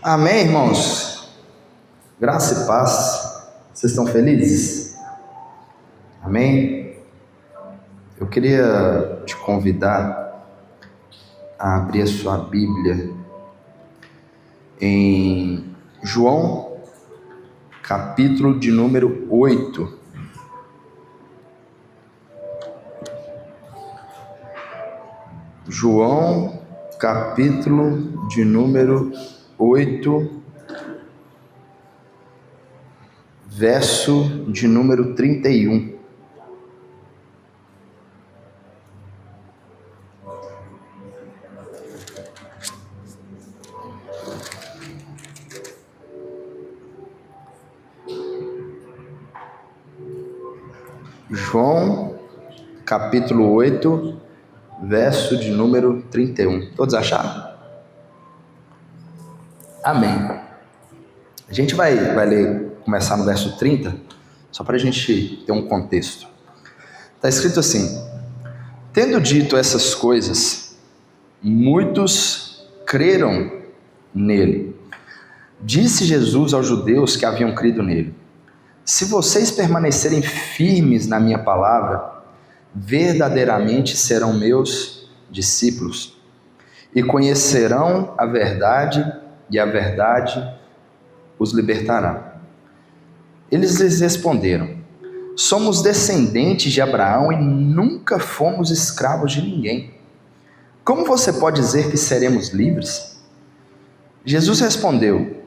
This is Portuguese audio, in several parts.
Amém, irmãos? Graça e paz. Vocês estão felizes? Amém? Eu queria te convidar a abrir a sua Bíblia em João, capítulo de número 8. João, capítulo de número 8, verso de número 31. João, capítulo 8, verso de número 31. Todos acharam? Amém. A gente vai ler, começar no verso 30, só para a gente ter um contexto. Está escrito assim: tendo dito essas coisas, muitos creram nele. Disse Jesus aos judeus que haviam crido nele: se vocês permanecerem firmes na minha palavra, verdadeiramente serão meus discípulos, e conhecerão a verdade, e a verdade os libertará. Eles lhes responderam: somos descendentes de Abraão e nunca fomos escravos de ninguém. Como você pode dizer que seremos livres? Jesus respondeu: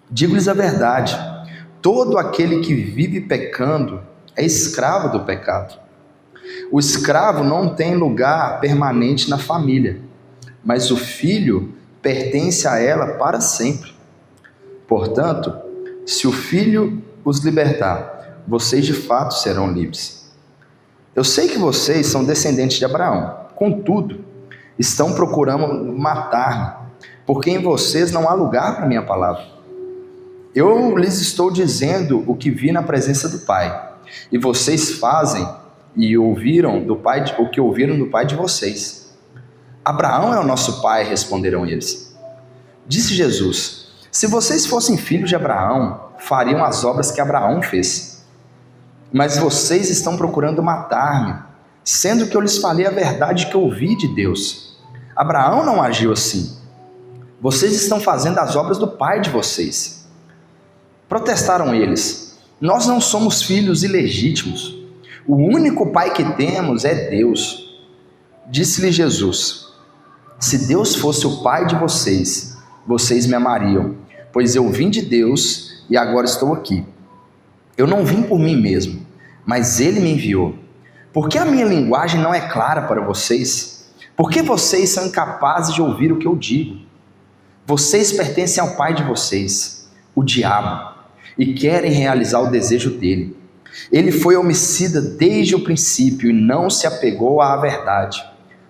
digo-lhes a verdade, todo aquele que vive pecando é escravo do pecado. O escravo não tem lugar permanente na família, mas o filho pertence a ela para sempre. Portanto, se o filho os libertar, vocês de fato serão livres. Eu sei que vocês são descendentes de Abraão, contudo, estão procurando matar-me, porque em vocês não há lugar para a minha palavra. Eu lhes estou dizendo o que vi na presença do Pai, e vocês fazem e ouviram do Pai o que ouviram do pai de vocês. Abraão é o nosso pai, responderam eles. Disse Jesus: se vocês fossem filhos de Abraão, fariam as obras que Abraão fez. Mas vocês estão procurando matar-me, sendo que eu lhes falei a verdade que ouvi de Deus. Abraão não agiu assim. Vocês estão fazendo as obras do pai de vocês. Protestaram eles: nós não somos filhos ilegítimos. O único pai que temos é Deus. Disse-lhe Jesus: se Deus fosse o pai de vocês, vocês me amariam, pois eu vim de Deus e agora estou aqui. Eu não vim por mim mesmo, mas Ele me enviou. Por que a minha linguagem não é clara para vocês? Por que vocês são incapazes de ouvir o que eu digo? Vocês pertencem ao pai de vocês, o diabo, e querem realizar o desejo dele. Ele foi homicida desde o princípio e não se apegou à verdade,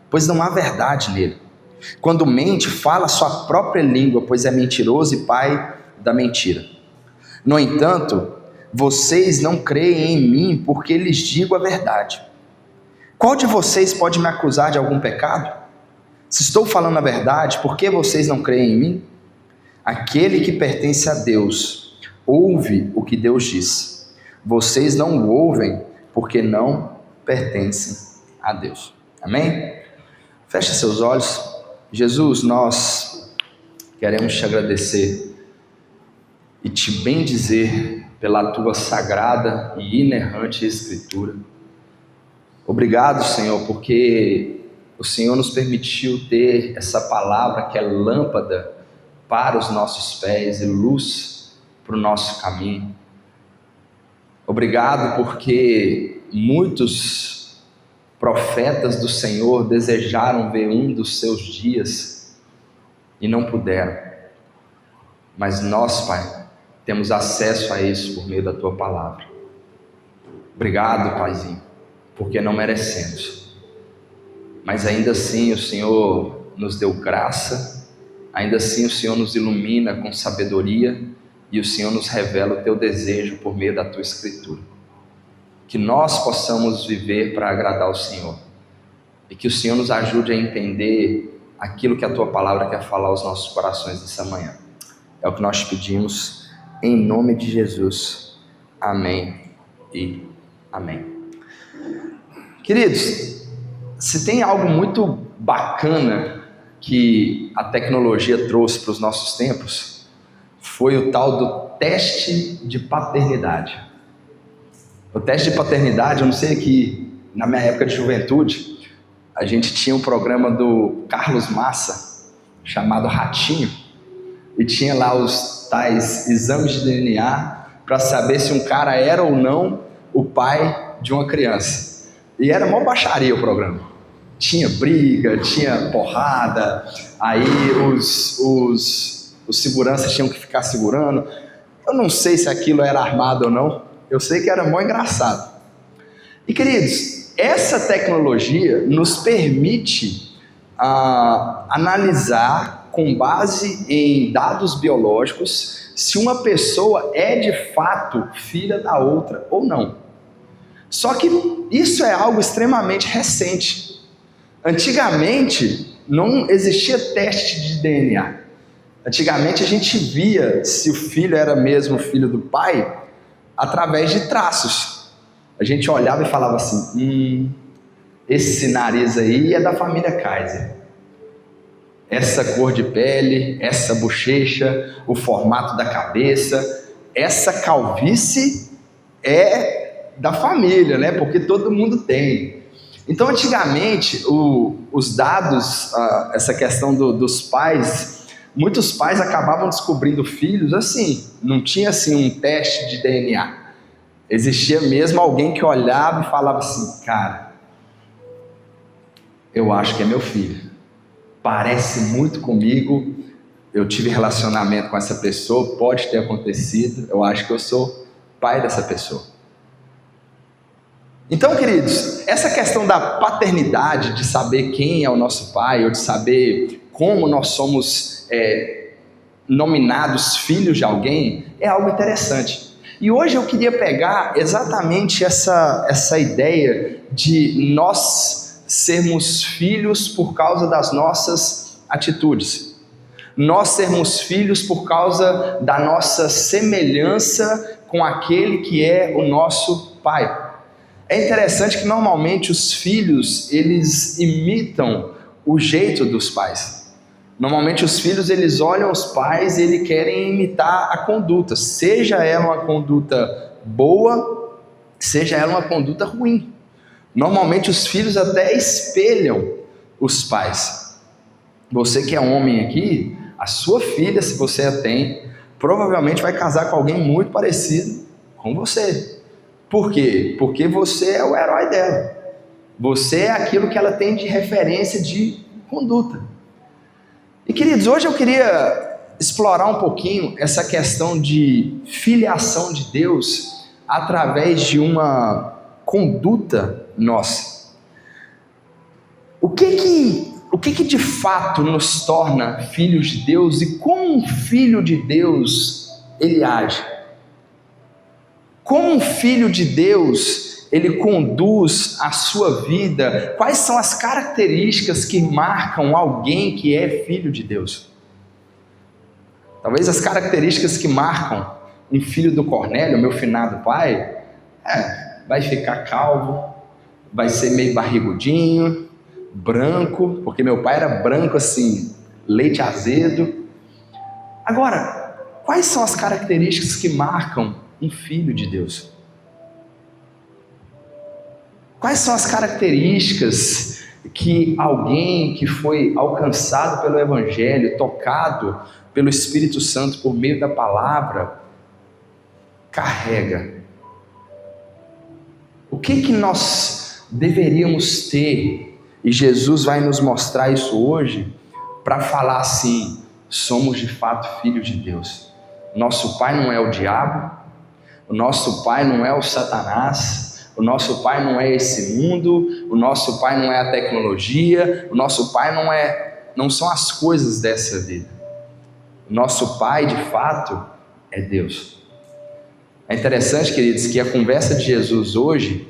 pois não há verdade nele. Quando mente, fala a sua própria língua, pois é mentiroso e pai da mentira. No entanto, vocês não creem em mim porque lhes digo a verdade. Qual de vocês pode me acusar de algum pecado? Se estou falando a verdade, por que vocês não creem em mim? Aquele que pertence a Deus ouve o que Deus diz. Vocês não o ouvem porque não pertencem a Deus. Amém? Feche seus olhos. Jesus, nós queremos te agradecer e te bendizer pela tua sagrada e inerrante Escritura. Obrigado, Senhor, porque o Senhor nos permitiu ter essa palavra que é lâmpada para os nossos pés e luz para o nosso caminho. Obrigado porque muitos profetas do Senhor desejaram ver um dos seus dias e não puderam. Mas nós, Pai, temos acesso a isso por meio da Tua Palavra. Obrigado, Paizinho, porque não merecemos. Mas ainda assim o Senhor nos deu graça, ainda assim o Senhor nos ilumina com sabedoria e o Senhor nos revela o Teu desejo por meio da Tua Escritura. Que nós possamos viver para agradar o Senhor e que o Senhor nos ajude a entender aquilo que a Tua Palavra quer falar aos nossos corações nessa manhã. É o que nós te pedimos, em nome de Jesus. Amém e amém. Queridos, se tem algo muito bacana que a tecnologia trouxe para os nossos tempos, foi o tal do teste de paternidade. O teste de paternidade, eu não sei que na minha época de juventude, a gente tinha um programa do Carlos Massa, chamado Ratinho, e tinha lá os tais exames de DNA para saber se um cara era ou não o pai de uma criança. E era mó baixaria o programa. Tinha briga, tinha porrada, aí os seguranças tinham que ficar segurando. Eu não sei se aquilo era armado ou não, eu sei que era mó engraçado. E queridos, essa tecnologia nos permite analisar com base em dados biológicos se uma pessoa é de fato filha da outra ou não. Só que isso é algo extremamente recente. Antigamente não existia teste de DNA. Antigamente a gente via se o filho era mesmo filho do pai através de traços. A gente olhava e falava assim, esse nariz aí é da família Kaiser. Essa cor de pele, essa bochecha, o formato da cabeça, essa calvície é da família, né? Porque todo mundo tem. Então, antigamente, os dados, essa questão dos pais, muitos pais acabavam descobrindo filhos assim, não tinha assim um teste de DNA. Existia mesmo alguém que olhava e falava assim, cara, eu acho que é meu filho. Parece muito comigo, eu tive relacionamento com essa pessoa, pode ter acontecido, eu acho que eu sou pai dessa pessoa. Então, queridos, essa questão da paternidade, de saber quem é o nosso pai, ou de saber como nós somos nominados filhos de alguém, é algo interessante. E hoje eu queria pegar exatamente essa ideia de nós sermos filhos por causa das nossas atitudes. Nós sermos filhos por causa da nossa semelhança com aquele que é o nosso pai. É interessante que normalmente os filhos, eles imitam o jeito dos pais. Normalmente os filhos, eles olham os pais e eles querem imitar a conduta, seja ela uma conduta boa, seja ela uma conduta ruim. Normalmente os filhos até espelham os pais. Você que é homem aqui, a sua filha, se você a tem, provavelmente vai casar com alguém muito parecido com você. Por quê? Porque você é o herói dela. Você é aquilo que ela tem de referência de conduta. E queridos, hoje eu queria explorar um pouquinho essa questão de filiação de Deus através de uma conduta nossa. O que de fato nos torna filhos de Deus e como um filho de Deus ele age? Como um filho de Deus ele conduz a sua vida? Quais são as características que marcam alguém que é filho de Deus? Talvez as características que marcam um filho do Cornélio, meu finado pai, vai ficar calvo, vai ser meio barrigudinho, branco, porque meu pai era branco assim, leite azedo. Agora, quais são as características que marcam um filho de Deus? Quais são as características que alguém que foi alcançado pelo Evangelho, tocado pelo Espírito Santo por meio da palavra, carrega? O que nós deveríamos ter? E Jesus vai nos mostrar isso hoje, para falar assim, somos de fato filhos de Deus. Nosso pai não é o diabo, o nosso pai não é o Satanás, o nosso pai não é esse mundo, o nosso pai não é a tecnologia, o nosso pai não são as coisas dessa vida. O nosso pai de fato é Deus. É interessante, queridos, que a conversa de Jesus hoje,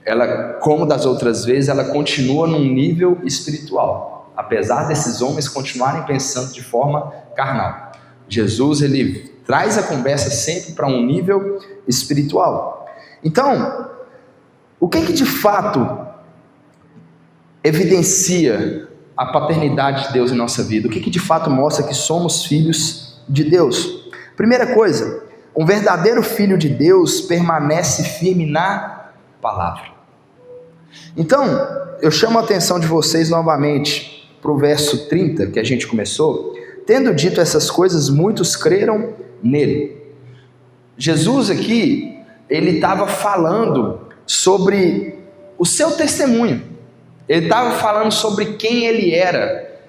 ela, como das outras vezes, ela continua num nível espiritual, apesar desses homens continuarem pensando de forma carnal. Jesus, ele traz a conversa sempre para um nível espiritual. Então, o que de fato evidencia a paternidade de Deus em nossa vida? O que de fato mostra que somos filhos de Deus? Primeira coisa, um verdadeiro filho de Deus permanece firme na palavra. Então, eu chamo a atenção de vocês novamente para o verso 30 que a gente começou. Tendo dito essas coisas, muitos creram nele. Jesus aqui, ele estava falando sobre o seu testemunho. Ele estava falando sobre quem ele era,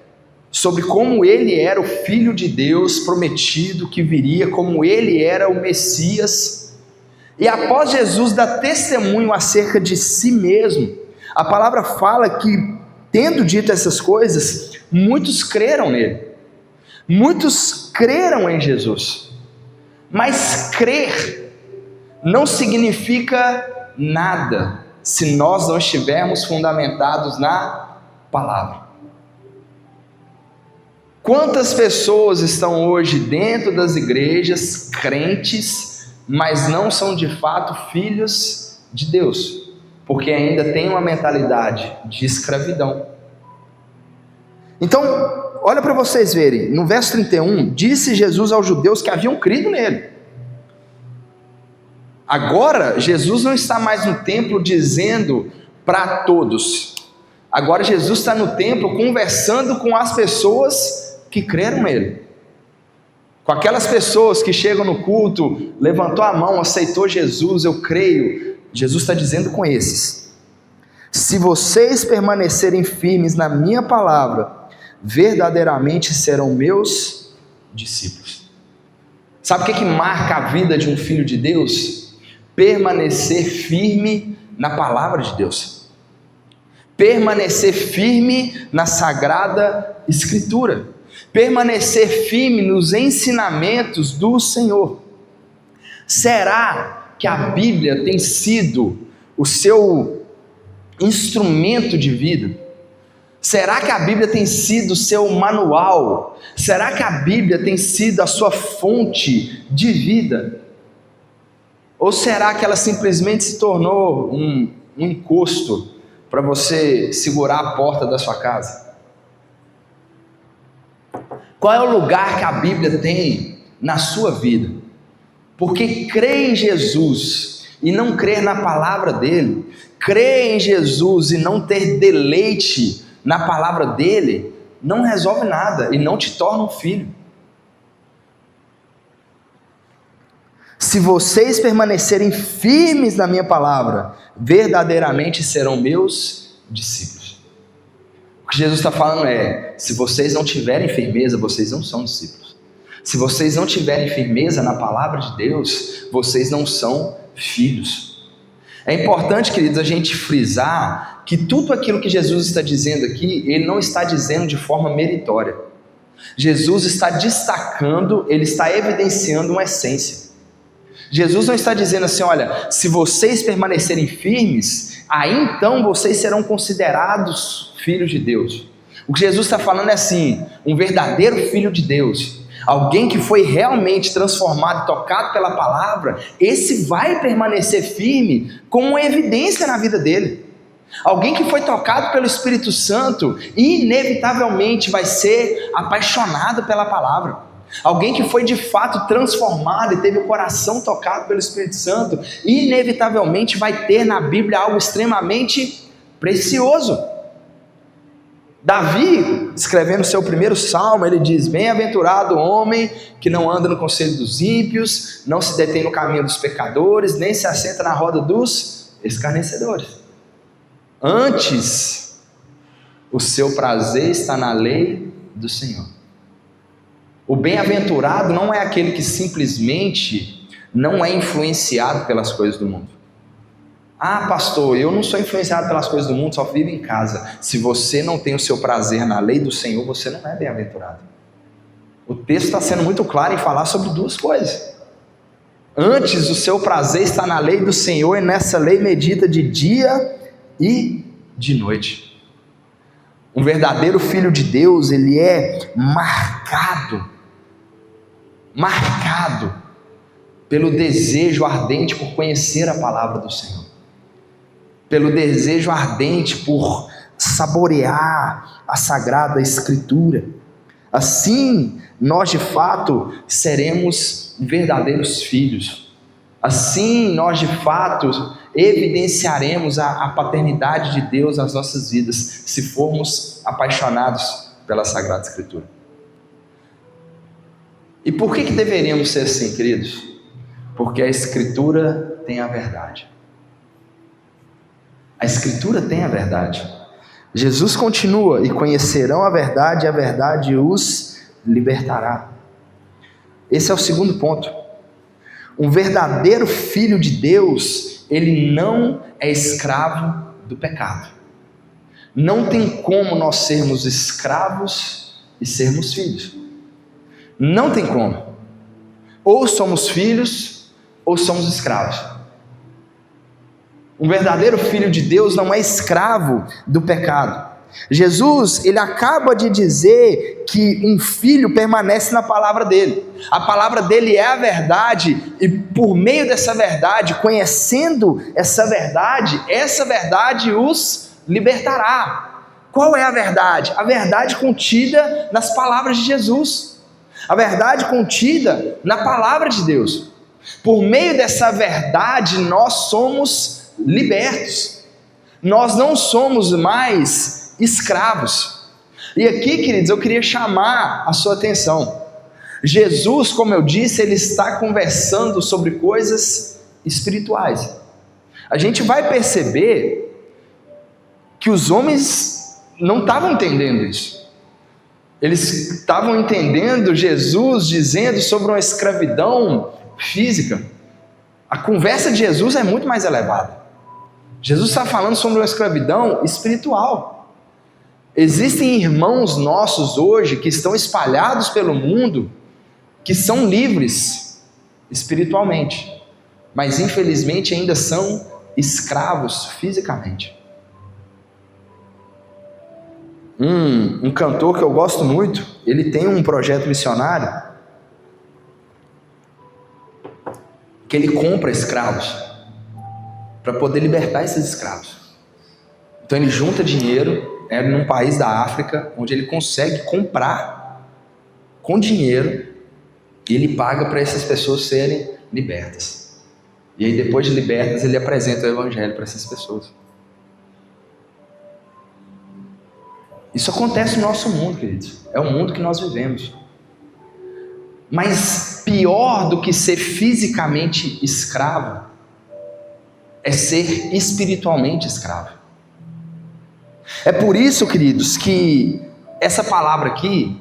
sobre como ele era o Filho de Deus prometido que viria, como ele era o Messias. E após Jesus dar testemunho acerca de si mesmo, a palavra fala que, tendo dito essas coisas, muitos creram nele. Muitos creram em Jesus. Mas crer não significa nada se nós não estivermos fundamentados na palavra. Quantas pessoas estão hoje dentro das igrejas, crentes, mas não são de fato filhos de Deus, porque ainda tem uma mentalidade de escravidão. Então, olha para vocês verem, no verso 31, disse Jesus aos judeus que haviam crido nele. Agora, Jesus não está mais no templo dizendo para todos. Agora, Jesus está no templo conversando com as pessoas que creram nele. Com aquelas pessoas que chegam no culto, levantou a mão, aceitou Jesus, eu creio. Jesus está dizendo com esses: se vocês permanecerem firmes na minha palavra, verdadeiramente serão meus discípulos. Sabe o que marca a vida de um filho de Deus? Permanecer firme na palavra de Deus, permanecer firme na Sagrada Escritura, permanecer firme nos ensinamentos do Senhor. Será que a Bíblia tem sido o seu instrumento de vida? Será que a Bíblia tem sido o seu manual? Será que a Bíblia tem sido a sua fonte de vida? Ou será que ela simplesmente se tornou um encosto para você segurar a porta da sua casa? Qual é o lugar que a Bíblia tem na sua vida? Porque crer em Jesus e não crer na palavra dele, crer em Jesus e não ter deleite na palavra dele, não resolve nada e não te torna um filho. Se vocês permanecerem firmes na minha palavra, verdadeiramente serão meus discípulos. O que Jesus está falando é: se vocês não tiverem firmeza, vocês não são discípulos. Se vocês não tiverem firmeza na palavra de Deus, vocês não são filhos. É importante, queridos, a gente frisar que tudo aquilo que Jesus está dizendo aqui, ele não está dizendo de forma meritória. Jesus está destacando, ele está evidenciando uma essência. Jesus não está dizendo assim: olha, se vocês permanecerem firmes, aí então vocês serão considerados filhos de Deus. O que Jesus está falando é assim: um verdadeiro filho de Deus, alguém que foi realmente transformado e tocado pela palavra, esse vai permanecer firme como uma evidência na vida dele. Alguém que foi tocado pelo Espírito Santo, inevitavelmente vai ser apaixonado pela palavra. Alguém que foi de fato transformado e teve o coração tocado pelo Espírito Santo, inevitavelmente vai ter na Bíblia algo extremamente precioso. Davi, escrevendo seu primeiro salmo, ele diz: bem-aventurado o homem que não anda no conselho dos ímpios, não se detém no caminho dos pecadores, nem se assenta na roda dos escarnecedores. Antes, o seu prazer está na lei do Senhor. O bem-aventurado não é aquele que simplesmente não é influenciado pelas coisas do mundo. Ah, pastor, eu não sou influenciado pelas coisas do mundo, só vivo em casa. Se você não tem o seu prazer na lei do Senhor, você não é bem-aventurado. O texto está sendo muito claro em falar sobre duas coisas. Antes, o seu prazer está na lei do Senhor, e nessa lei medita de dia e de noite. Um verdadeiro filho de Deus, ele é marcado marcado pelo desejo ardente por conhecer a palavra do Senhor, pelo desejo ardente por saborear a Sagrada Escritura. Assim, nós de fato seremos verdadeiros filhos. Assim, nós de fato evidenciaremos a paternidade de Deus nas nossas vidas, se formos apaixonados pela Sagrada Escritura. E por que deveríamos ser assim, queridos? Porque a Escritura tem a verdade. A Escritura tem a verdade. Jesus continua: e conhecerão a verdade os libertará. Esse é o segundo ponto. Um verdadeiro filho de Deus, ele não é escravo do pecado. Não tem como nós sermos escravos e sermos filhos. Não tem como. Ou somos filhos, ou somos escravos. Um verdadeiro filho de Deus não é escravo do pecado. Jesus, ele acaba de dizer que um filho permanece na palavra dele. A palavra dele é a verdade, e por meio dessa verdade, conhecendo essa verdade os libertará. Qual é a verdade? A verdade contida nas palavras de Jesus. A verdade contida na palavra de Deus. Por meio dessa verdade, nós somos libertos. Nós não somos mais escravos. E aqui, queridos, eu queria chamar a sua atenção. Jesus, como eu disse, ele está conversando sobre coisas espirituais. A gente vai perceber que os homens não estavam entendendo isso. Eles estavam entendendo Jesus dizendo sobre uma escravidão física. A conversa de Jesus é muito mais elevada. Jesus está falando sobre uma escravidão espiritual. Existem irmãos nossos hoje que estão espalhados pelo mundo, que são livres espiritualmente, mas infelizmente ainda são escravos fisicamente. Um cantor que eu gosto muito, ele tem um projeto missionário que ele compra escravos para poder libertar esses escravos. Então ele junta dinheiro num país da África, onde ele consegue comprar com dinheiro, e ele paga para essas pessoas serem libertas. E aí depois de libertas, ele apresenta o evangelho para essas pessoas. Isso acontece no nosso mundo, queridos. É o mundo que nós vivemos. Mas pior do que ser fisicamente escravo é ser espiritualmente escravo. É por isso, queridos, que essa palavra aqui,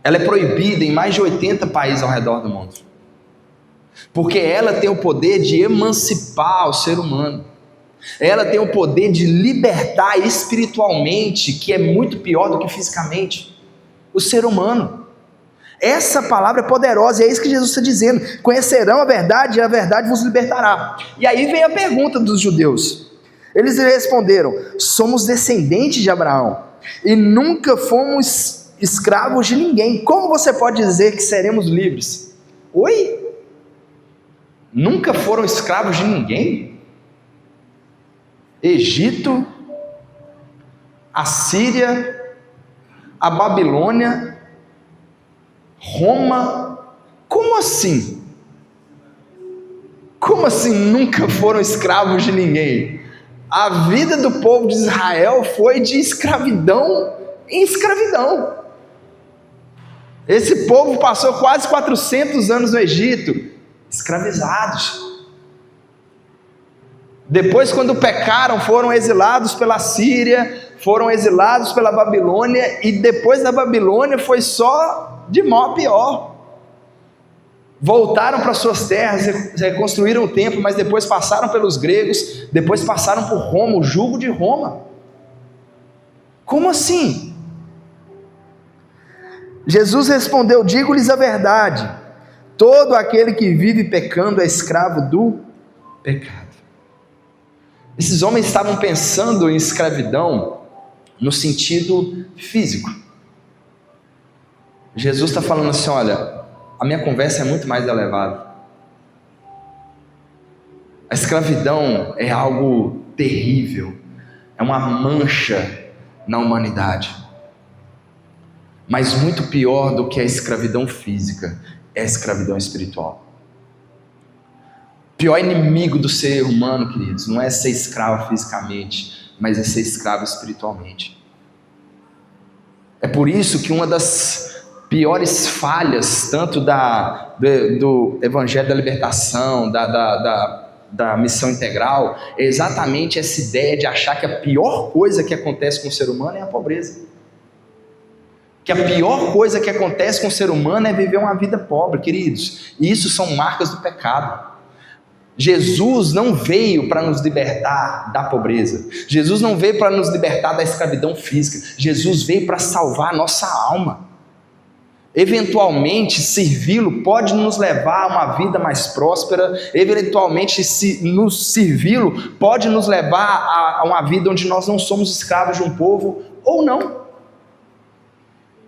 ela é proibida em mais de 80 países ao redor do mundo. Porque ela tem o poder de emancipar o ser humano. Ela tem o poder de libertar espiritualmente, que é muito pior do que fisicamente, o ser humano. Essa palavra é poderosa, e é isso que Jesus está dizendo: conhecerão a verdade e a verdade vos libertará. E aí vem a pergunta dos judeus. Eles responderam: somos descendentes de Abraão e nunca fomos escravos de ninguém. Como você pode dizer que seremos livres? Oi? Nunca foram escravos de ninguém? Egito, a Síria, a Babilônia, Roma, como assim? Como assim nunca foram escravos de ninguém? A vida do povo de Israel foi de escravidão em escravidão. Esse povo passou quase 400 anos no Egito, escravizados. Depois, quando pecaram, foram exilados pela Síria, foram exilados pela Babilônia, e depois da Babilônia foi só de mal a pior. Voltaram para suas terras, reconstruíram o templo, mas depois passaram pelos gregos, depois passaram por Roma, o jugo de Roma. Como assim? Jesus respondeu: digo-lhes a verdade, todo aquele que vive pecando é escravo do pecado. Esses homens estavam pensando em escravidão no sentido físico. Jesus está falando assim: olha, a minha conversa é muito mais elevada. A escravidão é algo terrível, é uma mancha na humanidade. Mas muito pior do que a escravidão física é a escravidão espiritual. O pior inimigo do ser humano, queridos, não é ser escravo fisicamente, mas é ser escravo espiritualmente. É por isso que uma das piores falhas, tanto do Evangelho da Libertação, da missão integral, é exatamente essa ideia de achar que a pior coisa que acontece com o ser humano é a pobreza. Que a pior coisa que acontece com o ser humano é viver uma vida pobre, queridos. E isso são marcas do pecado. Jesus não veio para nos libertar da pobreza. Jesus não veio para nos libertar da escravidão física. Jesus veio para salvar a nossa alma. Eventualmente, servi-lo pode nos levar a uma vida mais próspera. Eventualmente, nos servi-lo pode nos levar a uma vida onde nós não somos escravos de um povo, ou não.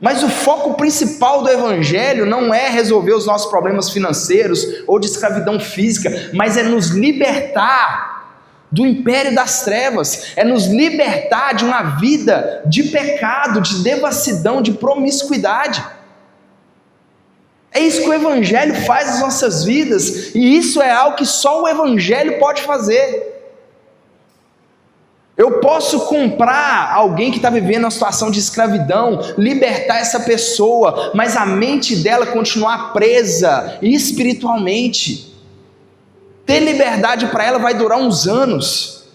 Mas o foco principal do Evangelho não é resolver os nossos problemas financeiros ou de escravidão física, mas é nos libertar do império das trevas, é nos libertar de uma vida de pecado, de devassidão, de promiscuidade. É isso que o Evangelho faz nas nossas vidas, e isso é algo que só o Evangelho pode fazer. Eu posso comprar alguém que está vivendo uma situação de escravidão, libertar essa pessoa, mas a mente dela continuar presa espiritualmente. Ter liberdade para ela vai durar uns anos,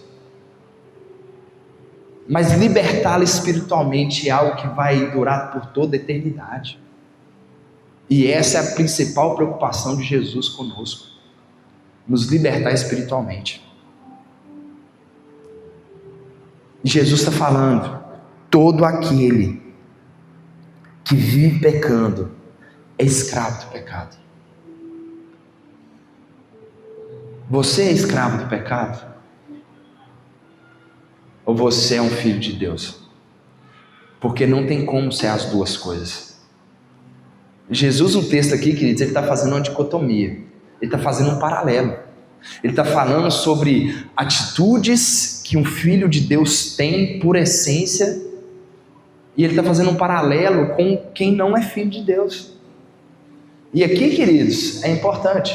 mas libertá-la espiritualmente é algo que vai durar por toda a eternidade. E essa é a principal preocupação de Jesus conosco, nos libertar espiritualmente. Jesus está falando, todo aquele que vive pecando é escravo do pecado. Você é escravo do pecado? Ou você é um filho de Deus? Porque não tem como ser as duas coisas. Jesus, no texto aqui, queridos, ele está fazendo uma dicotomia, ele está fazendo um paralelo. Ele está falando sobre atitudes que um filho de Deus tem por essência, e ele está fazendo um paralelo com quem não é filho de Deus. E aqui, queridos, é importante,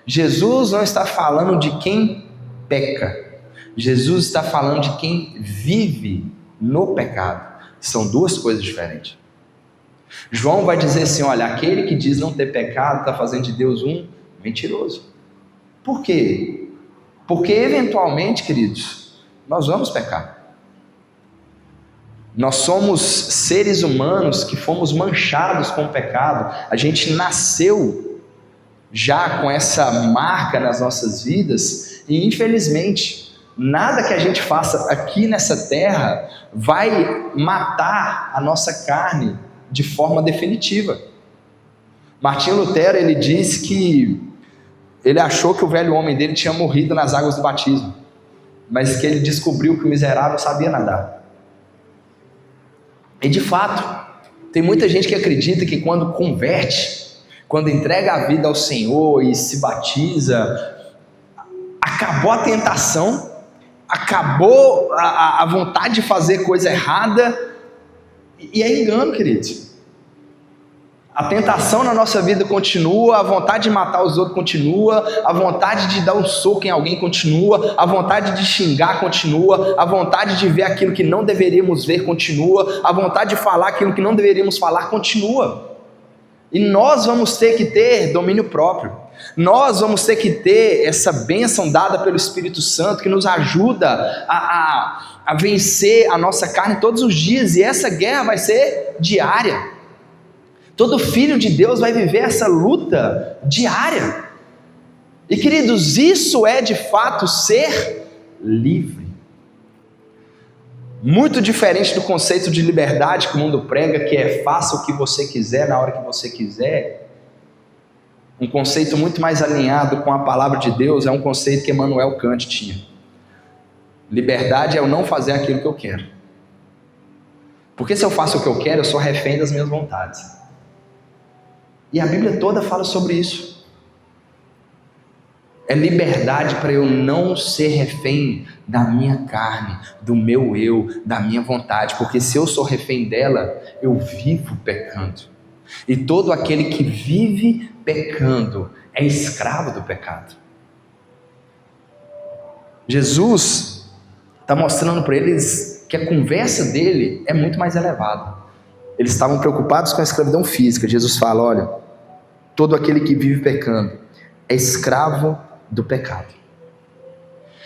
Jesus não está falando de quem peca, Jesus está falando de quem vive no pecado. São duas coisas diferentes. João vai dizer assim, olha, aquele que diz não ter pecado está fazendo de Deus um mentiroso. Por quê? Porque eventualmente, queridos, nós vamos pecar. Nós somos seres humanos que fomos manchados com o pecado. A gente nasceu já com essa marca nas nossas vidas e, infelizmente, nada que a gente faça aqui nessa terra vai matar a nossa carne de forma definitiva. Martinho Lutero, ele disse que ele achou que o velho homem dele tinha morrido nas águas do batismo, mas que ele descobriu que o miserável sabia nadar. E de fato, tem muita gente que acredita que quando converte, quando entrega a vida ao Senhor e se batiza, acabou a tentação, acabou a vontade de fazer coisa errada, e é engano, queridos. A tentação na nossa vida continua, a vontade de matar os outros continua, a vontade de dar um soco em alguém continua, a vontade de xingar continua, a vontade de ver aquilo que não deveríamos ver continua, a vontade de falar aquilo que não deveríamos falar continua. E nós vamos ter que ter domínio próprio, nós vamos ter que ter essa bênção dada pelo Espírito Santo que nos ajuda a vencer a nossa carne todos os dias, e essa guerra vai ser diária. Todo filho de Deus vai viver essa luta diária. E queridos, isso é de fato ser livre. Muito diferente do conceito de liberdade que o mundo prega, que é faça o que você quiser, na hora que você quiser. Um conceito muito mais alinhado com a palavra de Deus é um conceito que Immanuel Kant tinha. Liberdade é eu não fazer aquilo que eu quero. Porque se eu faço o que eu quero, eu sou refém das minhas vontades. E a Bíblia toda fala sobre isso. É liberdade para eu não ser refém da minha carne, do meu eu, da minha vontade, porque se eu sou refém dela, eu vivo pecando. E todo aquele que vive pecando é escravo do pecado. Jesus está mostrando para eles que a conversa dele é muito mais elevada. Eles estavam preocupados com a escravidão física. Jesus fala: olha, todo aquele que vive pecando é escravo do pecado.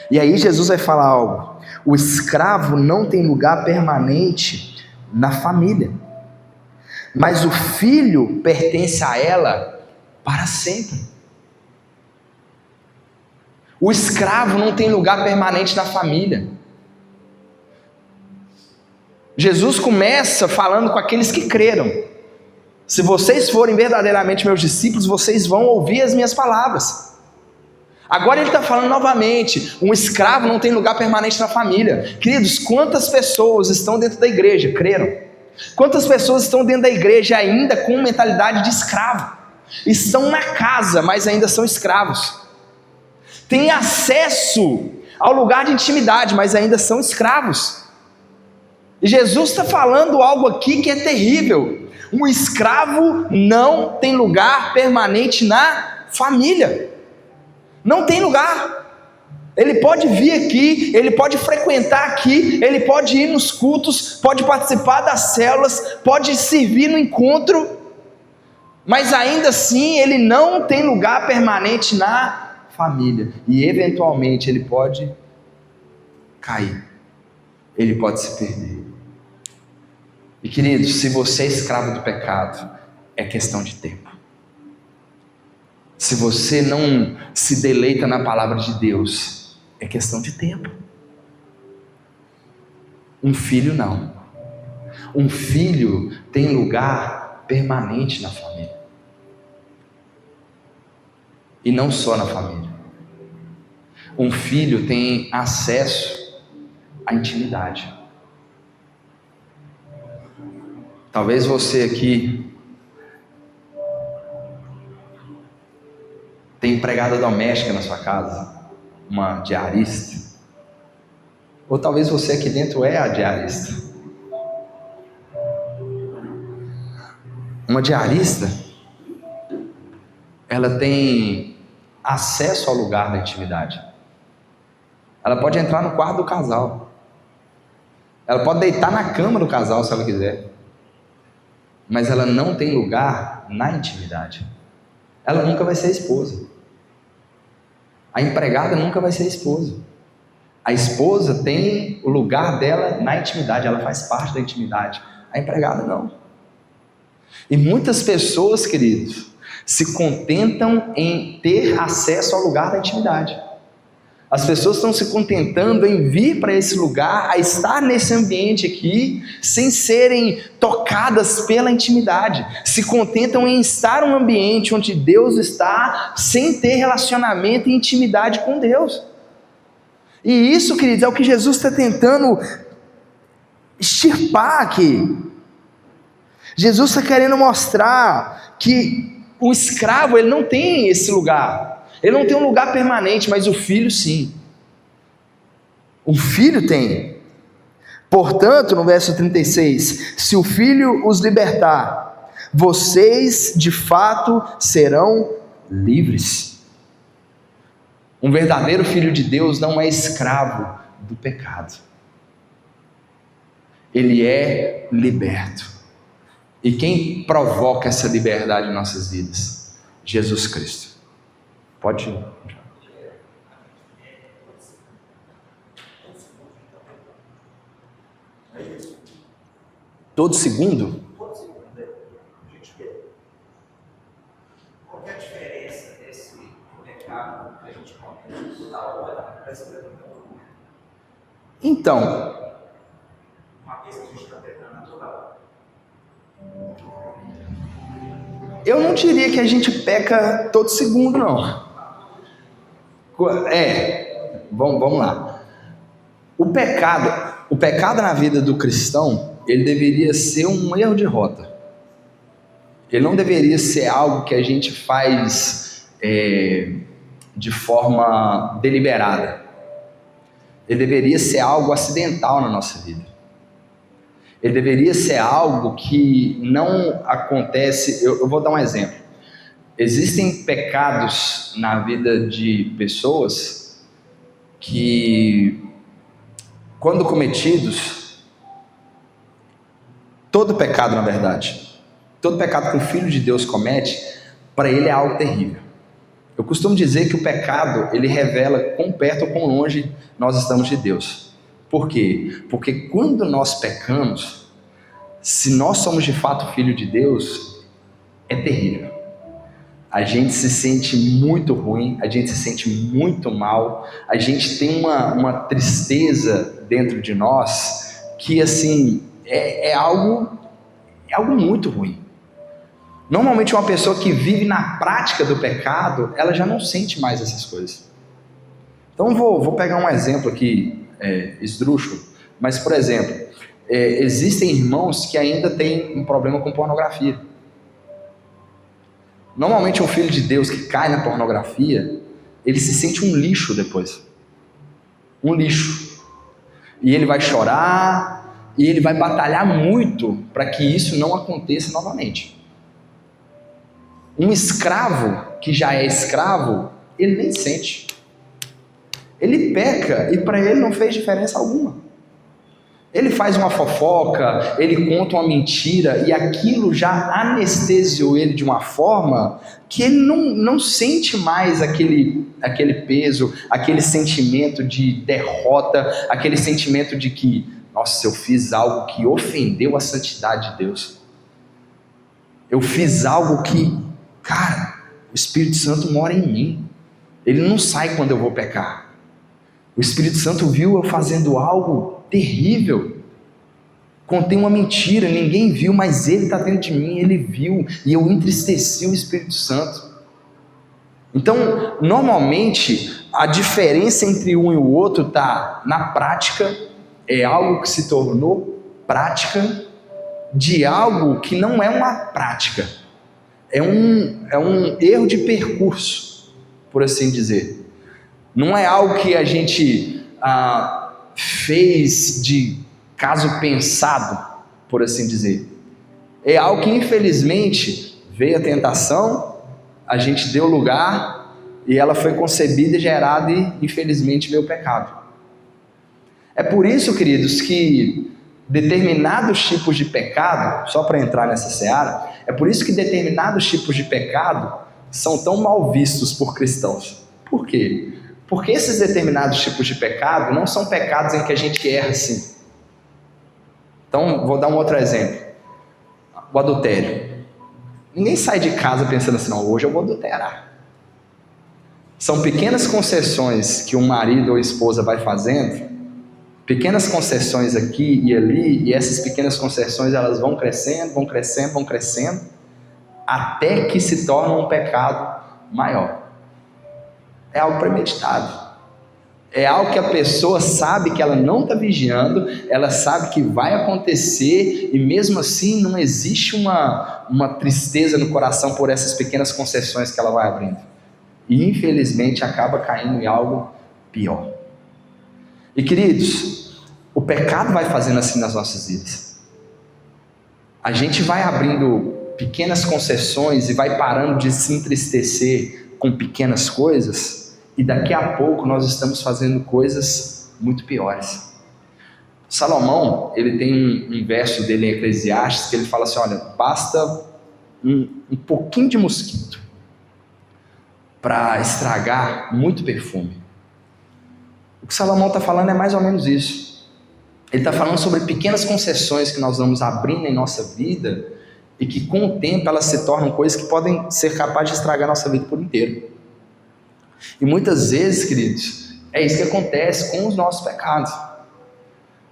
E aí Jesus vai falar algo: o escravo não tem lugar permanente na família, mas o filho pertence a ela para sempre. O escravo não tem lugar permanente na família. Jesus começa falando com aqueles que creram: se vocês forem verdadeiramente meus discípulos, vocês vão ouvir as minhas palavras. Agora ele está falando novamente: um escravo não tem lugar permanente na família. Queridos, quantas pessoas estão dentro da igreja, creram? Quantas pessoas estão dentro da igreja ainda com mentalidade de escravo? Estão na casa, mas ainda são escravos. Têm acesso ao lugar de intimidade, mas ainda são escravos. E Jesus está falando algo aqui que é terrível: um escravo não tem lugar permanente na família. Não tem lugar. Ele pode vir aqui, ele pode frequentar aqui, ele pode ir nos cultos, pode participar das células, pode servir no encontro, mas ainda assim ele não tem lugar permanente na família. E eventualmente ele pode cair, ele pode se perder. E queridos, se você é escravo do pecado, é questão de tempo. Se você não se deleita na palavra de Deus, é questão de tempo. Um filho não. Um filho tem lugar permanente na família. E não só na família. Um filho tem acesso à intimidade. Talvez você aqui tem empregada doméstica na sua casa, uma diarista. Ou talvez você aqui dentro é a diarista. Uma diarista, ela tem acesso ao lugar da intimidade. Ela pode entrar no quarto do casal. Ela pode deitar na cama do casal se ela quiser. Mas ela não tem lugar na intimidade. Ela nunca vai ser esposa. A empregada nunca vai ser esposa. A esposa tem o lugar dela na intimidade, ela faz parte da intimidade. A empregada não. E muitas pessoas, queridos, se contentam em ter acesso ao lugar da intimidade. As pessoas estão se contentando em vir para esse lugar, a estar nesse ambiente aqui, sem serem tocadas pela intimidade. Se contentam em estar num ambiente onde Deus está, sem ter relacionamento e intimidade com Deus. E isso, queridos, é o que Jesus está tentando extirpar aqui. Jesus está querendo mostrar que o escravo, ele não tem esse lugar. Ele não tem um lugar permanente, mas o filho sim. O filho tem. Portanto, no verso 36, se o filho os libertar, vocês de fato serão livres. Um verdadeiro filho de Deus não é escravo do pecado. Ele é liberto. E quem provoca essa liberdade em nossas vidas? Jesus Cristo. Pode ir. Todo segundo? Qual é a diferença desse pecado que a gente comete toda hora para essa escravidão? Então, uma vez que a gente está pecando toda hora. Eu não diria que a gente peca todo segundo, não. Vamos lá. O pecado na vida do cristão, ele deveria ser um erro de rota. ele não deveria ser algo que a gente faz de forma deliberada. Ele deveria ser algo acidental na nossa vida. Ele deveria ser algo que não acontece. Eu vou dar um exemplo. Existem pecados na vida de pessoas que, quando cometidos, todo pecado, na verdade, todo pecado que o Filho de Deus comete, para ele é algo terrível. Eu costumo dizer que o pecado, ele revela quão perto ou quão longe nós estamos de Deus. Por quê? Porque quando nós pecamos, se nós somos de fato filho de Deus, é terrível. A gente se sente muito ruim, a gente se sente muito mal, a gente tem uma tristeza dentro de nós que, assim, é algo muito ruim. Normalmente uma pessoa que vive na prática do pecado, ela já não sente mais essas coisas. Então vou pegar um exemplo aqui, esdrúxulo, mas, por exemplo, existem irmãos que ainda têm um problema com pornografia. Normalmente um filho de Deus que cai na pornografia, ele se sente um lixo depois. Um lixo. E ele vai chorar, e ele vai batalhar muito para que isso não aconteça novamente. Um escravo que já é escravo, ele nem sente. Ele peca e para ele não fez diferença alguma. Ele faz uma fofoca, ele conta uma mentira e aquilo já anestesiou ele de uma forma que ele não sente mais aquele peso, aquele sentimento de derrota, aquele sentimento de que, nossa, eu fiz algo que ofendeu a santidade de Deus. Eu fiz algo que, cara, o Espírito Santo mora em mim. Ele não sai quando eu vou pecar. O Espírito Santo viu eu fazendo algo terrível. Contei uma mentira, ninguém viu, mas ele está dentro de mim, ele viu, e eu entristeci o Espírito Santo. Então, normalmente, a diferença entre um e o outro está na prática, é algo que se tornou prática, de algo que não é uma prática. É um erro de percurso, por assim dizer. Não é algo que a gente fez de caso pensado, por assim dizer. É algo que, infelizmente, veio a tentação, a gente deu lugar, e ela foi concebida e gerada, e infelizmente veio o pecado. É por isso, queridos, que determinados tipos de pecado, só para entrar nessa seara, é por isso que determinados tipos de pecado são tão mal vistos por cristãos. Por quê? Porque esses determinados tipos de pecado não são pecados em que a gente erra assim. Então, vou dar um outro exemplo. O adultério. Ninguém sai de casa pensando assim, não, hoje eu vou adulterar. São pequenas concessões que um marido ou esposa vai fazendo, pequenas concessões aqui e ali, e essas pequenas concessões elas vão crescendo, vão crescendo, vão crescendo, até que se tornam um pecado maior. É algo premeditado. É algo que a pessoa sabe que ela não está vigiando, ela sabe que vai acontecer, e mesmo assim não existe uma tristeza no coração por essas pequenas concessões que ela vai abrindo. E infelizmente acaba caindo em algo pior. E queridos, o pecado vai fazendo assim nas nossas vidas. A gente vai abrindo pequenas concessões e vai parando de se entristecer com pequenas coisas, e daqui a pouco nós estamos fazendo coisas muito piores. Salomão, ele tem um verso dele em Eclesiastes que ele fala assim, olha, basta um pouquinho de mosquito para estragar muito perfume. O que Salomão está falando é mais ou menos isso. Ele está falando sobre pequenas concessões que nós vamos abrindo em nossa vida e que com o tempo elas se tornam coisas que podem ser capazes de estragar a nossa vida por inteiro. E muitas vezes, queridos, é isso que acontece com os nossos pecados.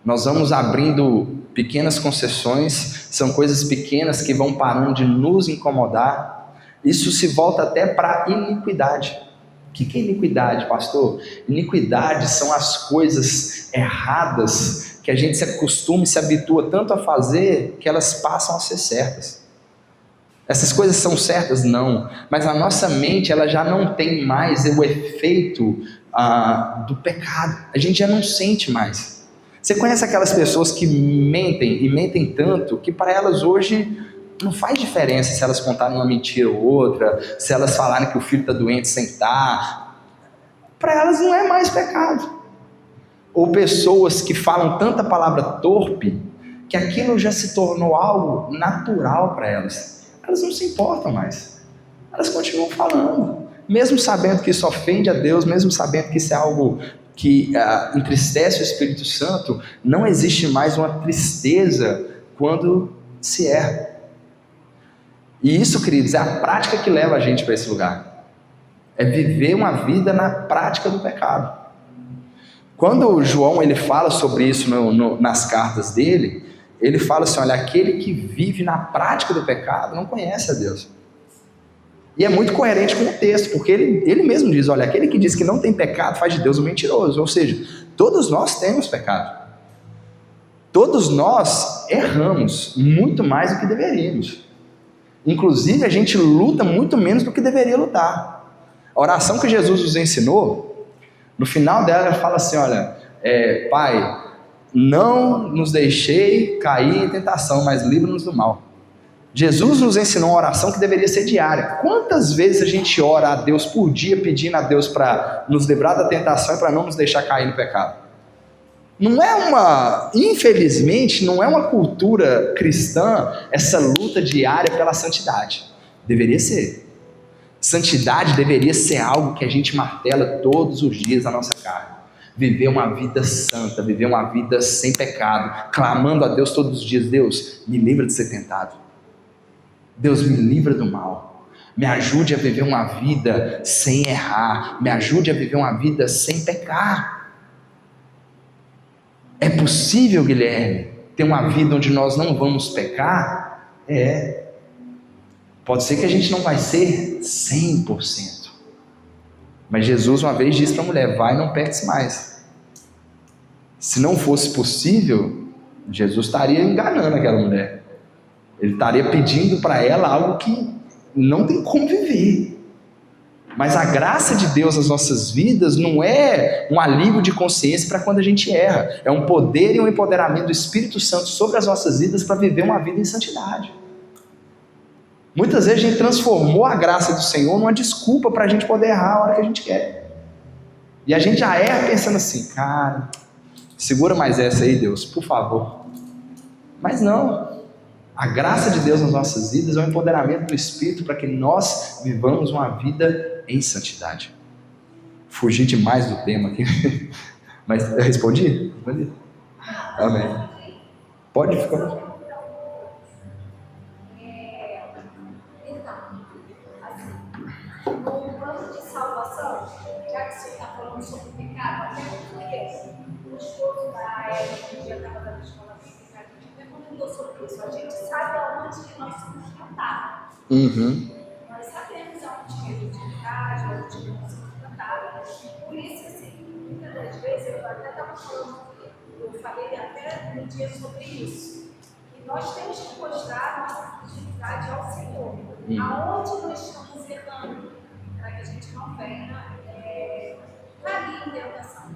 Nós vamos abrindo pequenas concessões, são coisas pequenas que vão parando de nos incomodar. Isso se volta até para iniquidade. O que é iniquidade, pastor? Iniquidade são as coisas erradas que a gente se acostuma e se habitua tanto a fazer que elas passam a ser certas. Essas coisas são certas? Não. Mas a nossa mente, ela já não tem mais o efeito do pecado. A gente já não sente mais. Você conhece aquelas pessoas que mentem, e mentem tanto, que para elas hoje não faz diferença se elas contarem uma mentira ou outra, se elas falarem que o filho está doente sem estar. Para elas não é mais pecado. Ou pessoas que falam tanta palavra torpe, que aquilo já se tornou algo natural para elas. Elas não se importam mais. Elas continuam falando, mesmo sabendo que isso ofende a Deus, mesmo sabendo que isso é algo que entristece o Espírito Santo. Não existe mais uma tristeza quando se erra. E isso, queridos, é a prática que leva a gente para esse lugar. É viver uma vida na prática do pecado. Quando o João ele fala sobre isso nas cartas dele, ele fala assim, olha, aquele que vive na prática do pecado não conhece a Deus. E é muito coerente com o texto, porque ele mesmo diz, olha, aquele que diz que não tem pecado faz de Deus um mentiroso. Ou seja, todos nós temos pecado. Todos nós erramos muito mais do que deveríamos. Inclusive, a gente luta muito menos do que deveria lutar. A oração que Jesus nos ensinou, no final dela ele fala assim, olha, Pai, não nos deixei cair em tentação, mas livra-nos do mal. Jesus nos ensinou uma oração que deveria ser diária. Quantas vezes a gente ora a Deus por dia, pedindo a Deus para nos livrar da tentação e para não nos deixar cair no pecado? Infelizmente, não é uma cultura cristã essa luta diária pela santidade. Deveria ser. Santidade deveria ser algo que a gente martela todos os dias na nossa carne. Viver uma vida santa, viver uma vida sem pecado, clamando a Deus todos os dias, Deus, me livra de ser tentado. Deus, me livra do mal. Me ajude a viver uma vida sem errar. Me ajude a viver uma vida sem pecar. É possível, Guilherme, ter uma vida onde nós não vamos pecar? Pode ser que a gente não vai ser 100%. Mas Jesus uma vez disse para a mulher, vai e não peques mais. Se não fosse possível, Jesus estaria enganando aquela mulher. Ele estaria pedindo para ela algo que não tem como viver. Mas a graça de Deus nas nossas vidas não é um alívio de consciência para quando a gente erra. É um poder e um empoderamento do Espírito Santo sobre as nossas vidas para viver uma vida em santidade. Muitas vezes a gente transformou a graça do Senhor numa desculpa para a gente poder errar a hora que a gente quer. E a gente já erra pensando assim, cara, segura mais essa aí, Deus, por favor. Mas não. A graça de Deus nas nossas vidas é um empoderamento do Espírito para que nós vivamos uma vida em santidade. Fugi demais do tema aqui. Mas eu respondi? Respondi. Amém. Pode ficar. No plano de salvação, já que você está falando sobre pecado, até porque o esposo da Eva, que já estava na escola bíblica, a gente até comentou sobre isso. A gente sabe aonde que nós somos tratados. Nós sabemos aonde que a gente age, aonde que nós somos tratados. Por isso, assim, muitas das vezes, eu até estava falando, eu falei até um dia sobre isso. E nós temos que mostrar a nossa fidelidade ao Senhor. Aonde nós estamos errando, para que a gente não venha cair em tentação.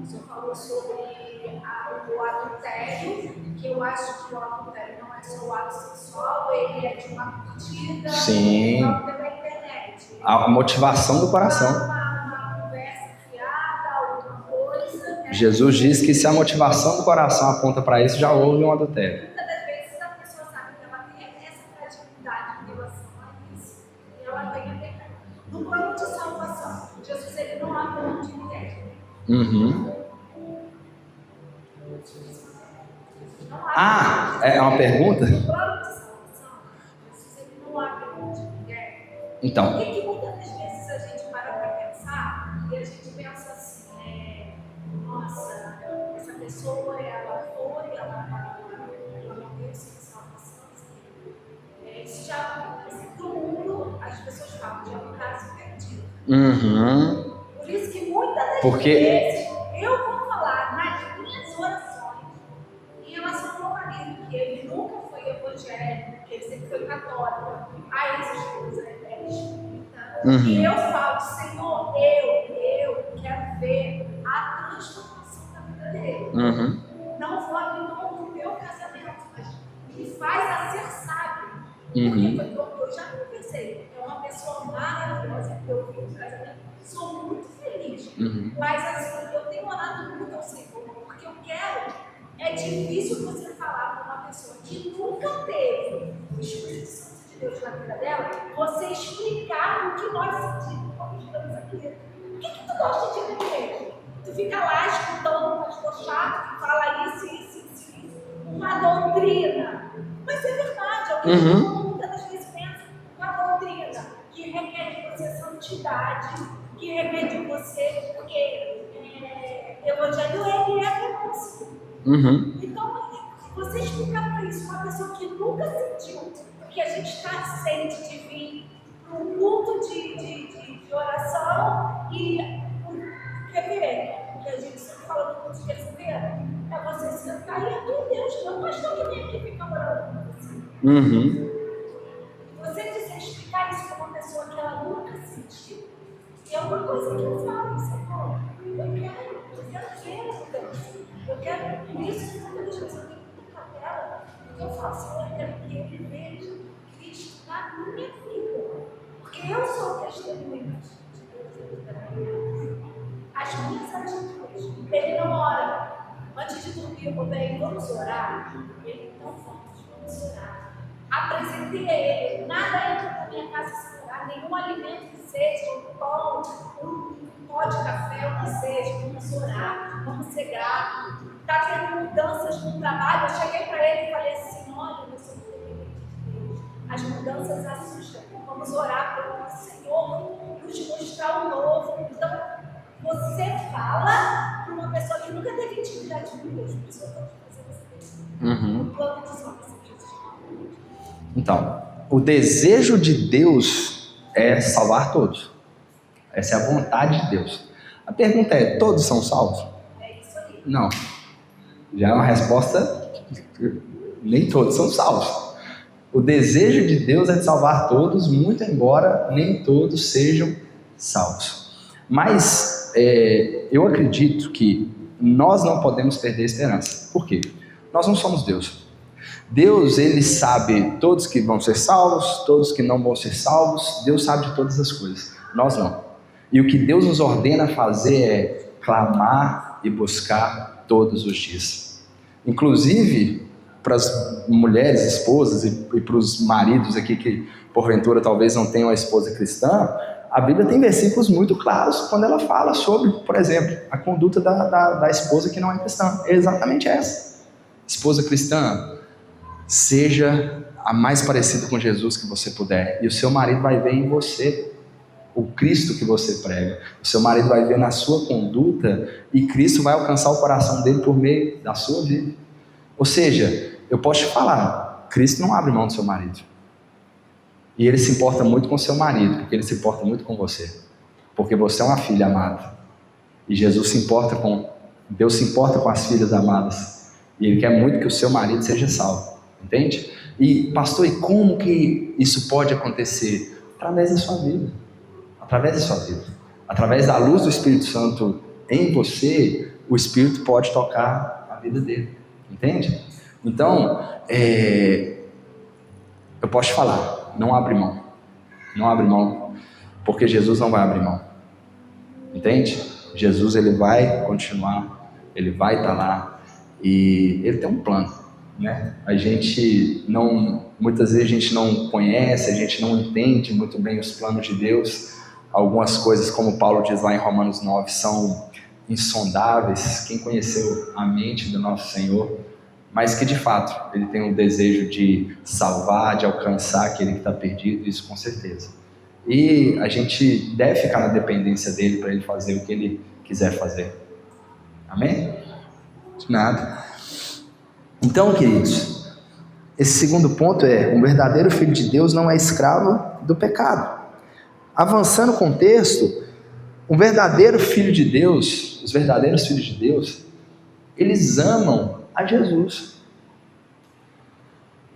O senhor falou sobre o adultério, que eu acho que o adultério não é só o ato sexual, ele é de uma curtida, Sim. da internet. A motivação do coração. Uma conversa fiada, alguma coisa. Né? Jesus diz que se a motivação do coração aponta para isso, já houve um adultério. Muitas das vezes a pessoa sabe que ela tem essa fragilidade em relação a isso, e ela vem a pecar. No plano de salvação, Jesus ele não abre mão de ninguém. É uma pergunta? No plano de salvação, Jesus ele não abre mão de ninguém. Então. E que muitas das vezes a gente para pensar e a gente pensa assim, nossa, essa pessoa ela não deu salvação. Isso já acontece no mundo, as pessoas falam de um caso perdido. Por isso que muitas das vezes eu vou falar nas minhas orações em relação ao meu marido, que ele nunca foi evangélico, que ele sempre foi católico. E eu falo, Senhor, eu quero ver a transformação da vida dele. Não vou abrir mão do meu casamento, mas me faz a ser sábio. Porque eu já conversei, é uma pessoa maravilhosa que eu vi no casamento, sou muito feliz. Mas assim, eu tenho orado muito ao Senhor, porque eu quero. É difícil você falar para uma pessoa que nunca teve o Espírito Santo de Deus na vida dela, você explicar o que nós sentimos quando estamos aqui. O que tu gosta de comer? Tu fica lá escutando um pastor chato que fala isso. Uma doutrina. Mas é verdade, é o que todo mundo muitas das vezes pensa. Uma doutrina que requer de você santidade, que requer de você, porque evangelho ele é renúncia. Então, você explicar para isso, uma pessoa que nunca sentiu, porque a gente está sente de vir para um culto de oração e quer ver, que a gente sempre fala do culto de terça-feira, é você sentar e adorar Deus, não pastor que vem aqui ficar orando com você. Você precisa explicar isso para uma pessoa que ela nunca sentiu. É uma coisa que eu falo, Senhor, eu quero ver a mudança. Eu quero, por isso que muitas vezes eu tenho muita capela, porque eu falo, Senhor, eu quero que ele veja Cristo na minha vida. Porque eu sou testemunha de Deus na minha vida. As minhas atitudes, ele não ora. Antes de dormir, eu bem, vamos orar. Ele não vamos orar. Apresentei a ele, nada entra na minha casa sem orar, nenhum alimento que seja, um pão, um pó de café, o que seja, vamos orar, vamos ser gratos. Está tendo mudanças no trabalho, eu cheguei para ele e falei assim, olha, eu sou dependente de Deus, as mudanças assustam, vamos orar para o Senhor nos mostrar o novo. Então, você fala para uma pessoa que nunca teve intimidade com Deus, a pessoa pode fazer você o plano de salvação de Jesus. Então, o desejo de Deus é salvar todos. Essa é a vontade de Deus. A pergunta é, todos são salvos? É isso aí. Não. Já é uma resposta, nem todos são salvos. O desejo de Deus é de salvar todos, muito embora nem todos sejam salvos. Mas eu acredito que nós não podemos perder a esperança. Por quê? Nós não somos Deus. Deus, ele sabe todos que vão ser salvos, todos que não vão ser salvos. Deus sabe de todas as coisas. Nós não. E o que Deus nos ordena fazer é clamar e buscar todos os dias. Inclusive, para as mulheres, esposas e para os maridos aqui que porventura talvez não tenham a esposa cristã, a Bíblia tem versículos muito claros quando ela fala sobre, por exemplo, a conduta da esposa que não é cristã. É exatamente essa. Esposa cristã, seja a mais parecida com Jesus que você puder, e o seu marido vai ver em você o Cristo que você prega. O seu marido vai ver na sua conduta e Cristo vai alcançar o coração dele por meio da sua vida. Ou seja, eu posso te falar, Cristo não abre mão do seu marido. E ele se importa muito com o seu marido, porque ele se importa muito com você. Porque você é uma filha amada. E Jesus se importa com, Deus se importa com as filhas amadas. E ele quer muito que o seu marido seja salvo. Entende? E pastor, e como que isso pode acontecer? Através da sua vida. Através da sua vida. Através da luz do Espírito Santo em você, o Espírito pode tocar a vida dele. Entende? Então, eu posso te falar, não abre mão. Não abre mão, porque Jesus não vai abrir mão. Entende? Jesus, ele vai continuar, ele vai estar lá e ele tem um plano, né? A gente não, muitas vezes a gente não conhece, a gente não entende muito bem os planos de Deus. Algumas coisas, como Paulo diz lá em Romanos 9, são insondáveis. Quem conheceu a mente do nosso Senhor? Mas que de fato ele tem um desejo de salvar, de alcançar aquele que está perdido, isso com certeza. E a gente deve ficar na dependência dele para ele fazer o que ele quiser fazer. Amém? Nada. Então, queridos, esse segundo ponto é: um verdadeiro filho de Deus não é escravo do pecado. Avançando com o texto, um verdadeiro filho de Deus, os verdadeiros filhos de Deus, eles amam a Jesus.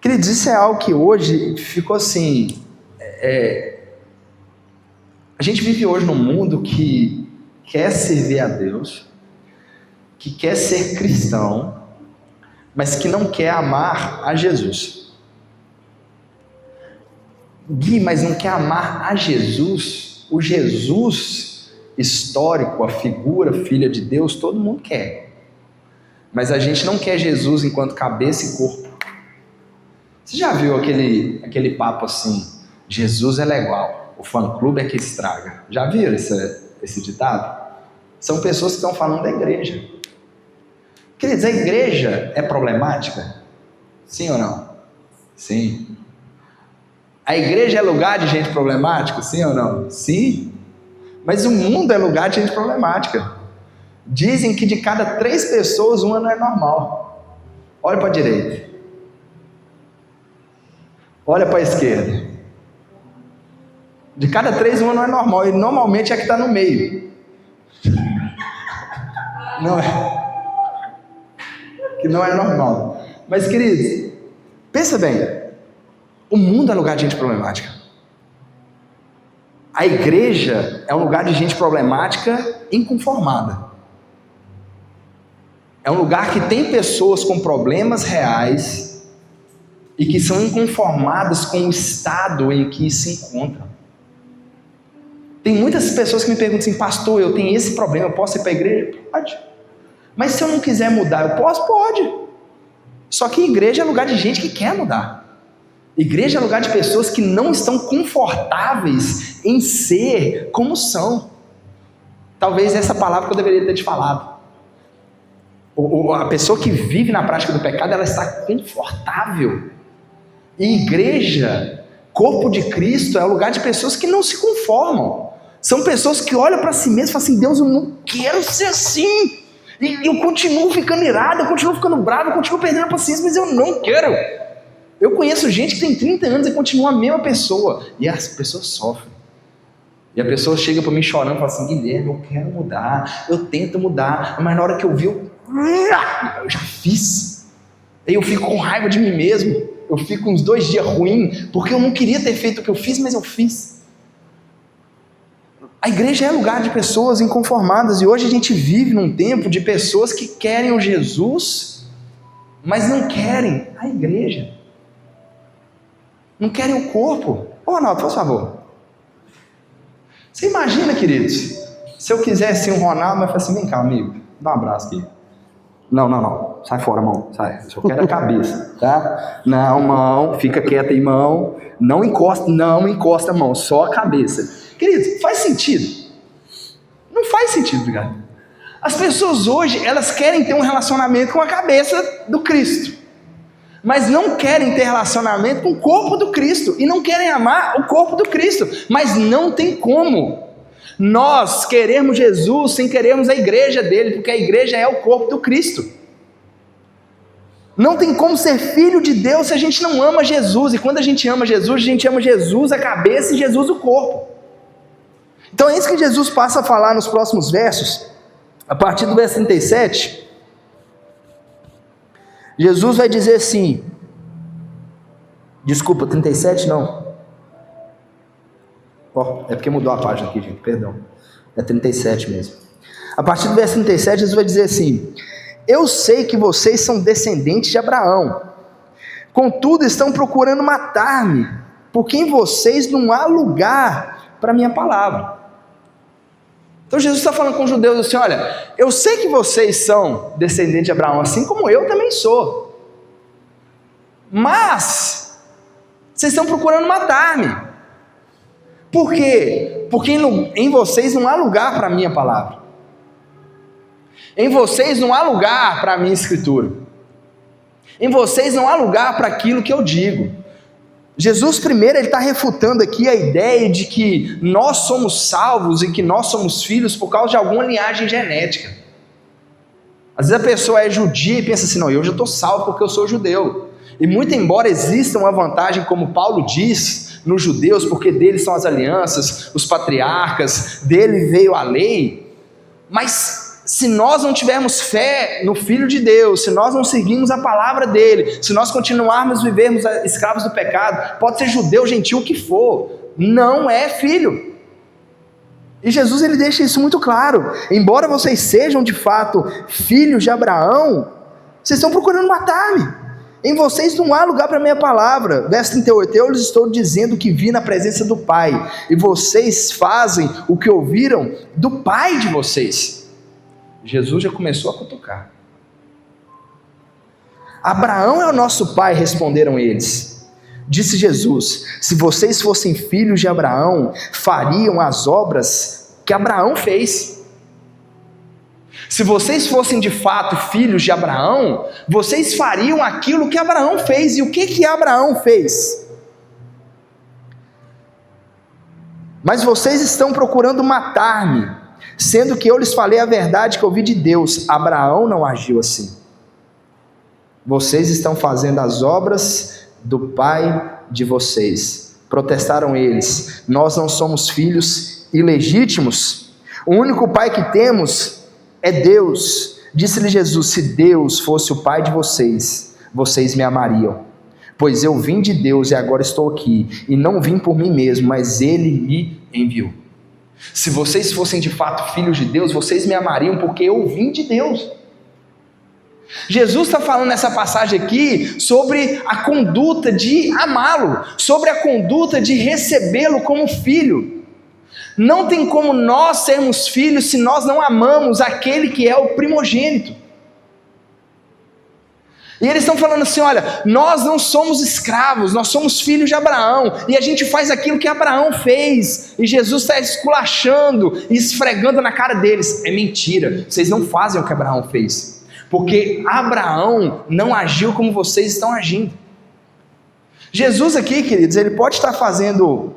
Queridos, isso é algo que hoje ficou assim, A gente vive hoje num mundo que quer servir a Deus, que quer ser cristão, mas que não quer amar a Jesus. Gui, mas não quer amar a Jesus? O Jesus histórico, a figura filha de Deus, todo mundo quer. Mas a gente não quer Jesus enquanto cabeça e corpo. Você já viu aquele papo assim, Jesus é legal, o fã-clube é que estraga? Já viram esse ditado? São pessoas que estão falando da igreja. Queridos, a igreja é problemática? Sim ou não? Sim. A igreja é lugar de gente problemática? Sim ou não? Sim. Mas o mundo é lugar de gente problemática. Dizem que de cada 3 pessoas, uma não é normal. Olha para a direita. Olha para a esquerda. De cada 3, uma não é normal. E normalmente é a que está no meio. Não é. Que não é normal. Mas, queridos, pensa bem. O mundo é lugar de gente problemática. A igreja é um lugar de gente problemática inconformada. É um lugar que tem pessoas com problemas reais e que são inconformadas com o estado em que se encontram. Tem muitas pessoas que me perguntam assim, pastor, eu tenho esse problema, eu posso ir para a igreja? Pode. Mas se eu não quiser mudar, eu posso? Pode. Só que igreja é lugar de gente que quer mudar. Igreja é lugar de pessoas que não estão confortáveis em ser como são. Talvez essa palavra que eu deveria ter te falado. A pessoa que vive na prática do pecado, ela está confortável. E igreja, corpo de Cristo, é o lugar de pessoas que não se conformam. São pessoas que olham para si mesmas e falam assim, Deus, eu não quero ser assim. E eu continuo ficando irado, eu continuo ficando bravo, eu continuo perdendo a paciência, mas eu não quero. Eu conheço gente que tem 30 anos e continua a mesma pessoa. E as pessoas sofrem. E a pessoa chega para mim chorando e fala assim, Guilherme, eu quero mudar, eu tento mudar, mas na hora que eu vi, eu já fiz. Aí eu fico com raiva de mim mesmo. Eu fico uns 2 dias ruim, porque eu não queria ter feito o que eu fiz, mas eu fiz. A igreja é lugar de pessoas inconformadas. E hoje a gente vive num tempo de pessoas que querem o Jesus, mas não querem a igreja. Não querem o corpo. Ô Ronaldo, por favor. Você imagina, queridos, se eu quisesse um Ronaldo, mas falar assim, vem cá, amigo, dá um abraço aqui. Não. Sai fora, mão. Sai. Eu só quero a cabeça, tá? Não, mão. Fica quieta aí, mão. Não encosta a mão. Só a cabeça. Queridos, faz sentido? Não faz sentido, cara. As pessoas hoje, elas querem ter um relacionamento com a cabeça do Cristo. Mas não querem ter relacionamento com o corpo do Cristo. E não querem amar o corpo do Cristo. Mas não tem como. Nós queremos Jesus sem querermos a igreja dele, porque a igreja é o corpo do Cristo. Não tem como ser filho de Deus se a gente não ama Jesus. E quando a gente ama Jesus a cabeça e Jesus o corpo. Então é isso que Jesus passa a falar nos próximos versos. A partir do verso 37, Jesus vai dizer assim, desculpa, 37 não. É porque mudou a página aqui, gente, perdão. É 37 mesmo. A partir do verso 37, Jesus vai dizer assim, eu sei que vocês são descendentes de Abraão, contudo estão procurando matar-me, porque em vocês não há lugar para a minha palavra. Então Jesus está falando com os judeus assim, olha, eu sei que vocês são descendentes de Abraão, assim como eu também sou, mas vocês estão procurando matar-me. Por quê? Porque em vocês não há lugar para a minha palavra. Em vocês não há lugar para a minha escritura. Em vocês não há lugar para aquilo que eu digo. Jesus primeiro ele está refutando aqui a ideia de que nós somos salvos e que nós somos filhos por causa de alguma linhagem genética. Às vezes a pessoa é judia e pensa assim, não, eu já estou salvo porque eu sou judeu. E muito embora exista uma vantagem, como Paulo diz, nos judeus, porque deles são as alianças, os patriarcas, dele veio a lei, mas se nós não tivermos fé no Filho de Deus, se nós não seguirmos a palavra dele, se nós continuarmos vivermos escravos do pecado, pode ser judeu, gentil, o que for, não é filho. E Jesus ele deixa isso muito claro. Embora vocês sejam de fato filhos de Abraão, vocês estão procurando matar-me. Em vocês não há lugar para a minha palavra. Verso 38, eu lhes estou dizendo que vi na presença do Pai, e vocês fazem o que ouviram do pai de vocês. Jesus já começou a cutucar. Abraão é o nosso pai, responderam eles. Disse Jesus, se vocês fossem filhos de Abraão, fariam as obras que Abraão fez. Se vocês fossem de fato filhos de Abraão, vocês fariam aquilo que Abraão fez. E o que Abraão fez? Mas vocês estão procurando matar-me, sendo que eu lhes falei a verdade que ouvi de Deus. Abraão não agiu assim. Vocês estão fazendo as obras do pai de vocês. Protestaram eles, nós não somos filhos ilegítimos. O único pai que temos é Deus. Disse-lhe Jesus, se Deus fosse o pai de vocês, vocês me amariam, pois eu vim de Deus e agora estou aqui, e não vim por mim mesmo, mas Ele me enviou. Se vocês fossem de fato filhos de Deus, vocês me amariam, porque eu vim de Deus. Jesus está falando nessa passagem aqui sobre a conduta de amá-lo, sobre a conduta de recebê-lo como filho. Não tem como nós sermos filhos se nós não amamos aquele que é o primogênito. E eles estão falando assim, olha, nós não somos escravos, nós somos filhos de Abraão, e a gente faz aquilo que Abraão fez, e Jesus está esculachando, e esfregando na cara deles, é mentira, vocês não fazem o que Abraão fez, porque Abraão não agiu como vocês estão agindo. Jesus aqui, queridos, ele pode estar fazendo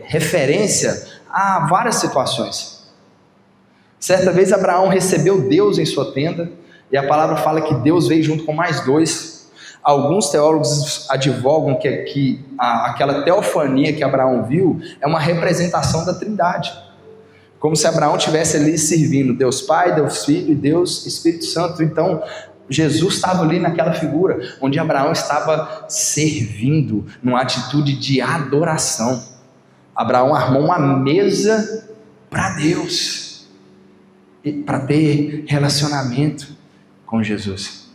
referência a várias situações. Certa vez Abraão recebeu Deus em sua tenda, e a palavra fala que Deus veio junto com mais dois. Alguns teólogos advogam que aquela teofania que Abraão viu é uma representação da Trindade, como se Abraão estivesse ali servindo Deus Pai, Deus Filho e Deus Espírito Santo. Então Jesus estava ali naquela figura, onde Abraão estava servindo, numa atitude de adoração. Abraão armou uma mesa para Deus, para ter relacionamento com Jesus.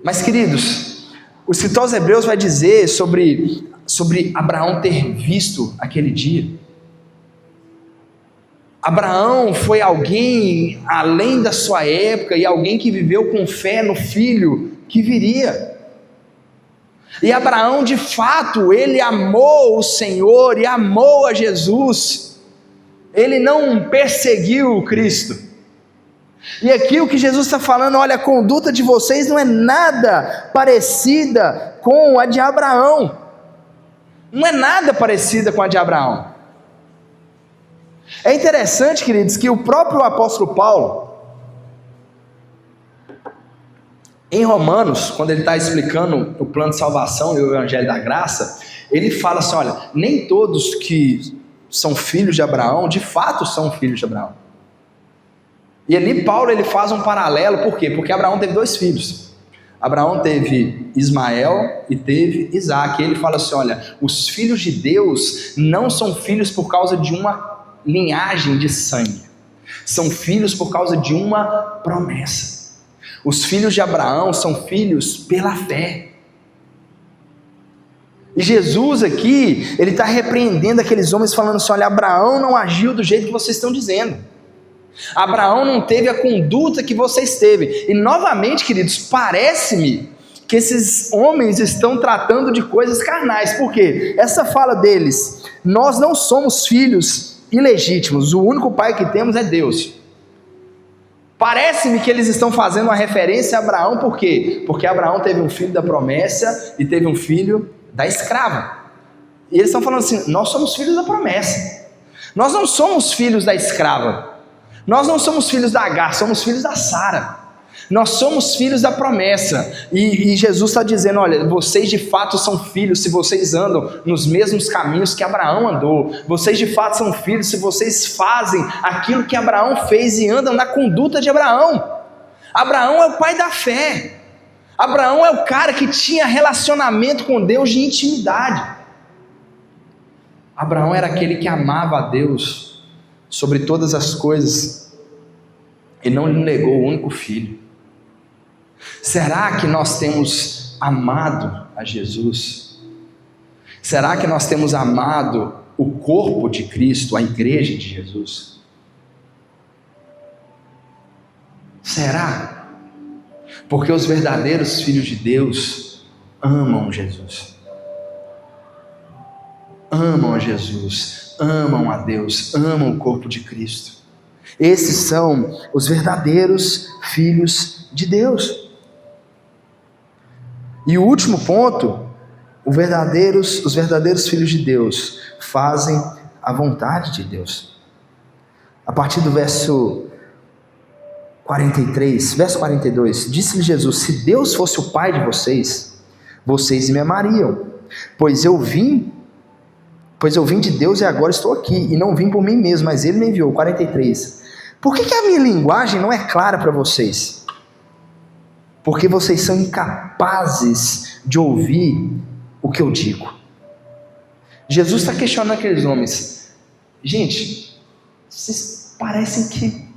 Mas, queridos, o escritor aos Hebreus vai dizer sobre Abraão ter visto aquele dia. Abraão foi alguém além da sua época e alguém que viveu com fé no filho que viria. E Abraão, de fato, ele amou o Senhor e amou a Jesus. Ele não perseguiu o Cristo. E aqui o que Jesus está falando, olha, a conduta de vocês não é nada parecida com a de Abraão. Não é nada parecida com a de Abraão. É interessante, queridos, que o próprio apóstolo Paulo, em Romanos, quando ele está explicando o plano de salvação e o evangelho da graça, ele fala assim, olha, nem todos que são filhos de Abraão, de fato são filhos de Abraão. E ali Paulo ele faz um paralelo, por quê? Porque Abraão teve dois filhos. Abraão teve Ismael e teve Isaac. E ele fala assim, olha, os filhos de Deus não são filhos por causa de uma linhagem de sangue, são filhos por causa de uma promessa. Os filhos de Abraão são filhos pela fé. E Jesus aqui, ele está repreendendo aqueles homens falando assim, olha, Abraão não agiu do jeito que vocês estão dizendo. Abraão não teve a conduta que vocês teve. E novamente, queridos, parece-me que esses homens estão tratando de coisas carnais. Por quê? Essa fala deles, nós não somos filhos ilegítimos, o único pai que temos é Deus. Parece-me que eles estão fazendo uma referência a Abraão, por quê? Porque Abraão teve um filho da promessa e teve um filho da escrava. E eles estão falando assim, nós somos filhos da promessa, nós não somos filhos da escrava, nós não somos filhos da Agar, somos filhos da Sara, nós somos filhos da promessa. E Jesus está dizendo, olha, vocês de fato são filhos se vocês andam nos mesmos caminhos que Abraão andou, vocês de fato são filhos se vocês fazem aquilo que Abraão fez e andam na conduta de Abraão. Abraão é o pai da fé, Abraão é o cara que tinha relacionamento com Deus de intimidade. Abraão era aquele que amava a Deus sobre todas as coisas e não lhe negou o único filho. Será que nós temos amado a Jesus? Será que nós temos amado o corpo de Cristo, a igreja de Jesus? Será? Porque os verdadeiros filhos de Deus amam Jesus. Amam a Jesus, amam a Deus, amam o corpo de Cristo. Esses são os verdadeiros filhos de Deus. E o último ponto, os verdadeiros filhos de Deus fazem a vontade de Deus. A partir do verso 43, verso 42, disse-lhe Jesus: se Deus fosse o Pai de vocês, vocês me amariam, pois eu vim de Deus e agora estou aqui, e não vim por mim mesmo, mas Ele me enviou. 43, por que a minha linguagem não é clara para vocês? Porque vocês são incapazes de ouvir o que eu digo. Jesus está questionando aqueles homens. Gente, vocês parecem que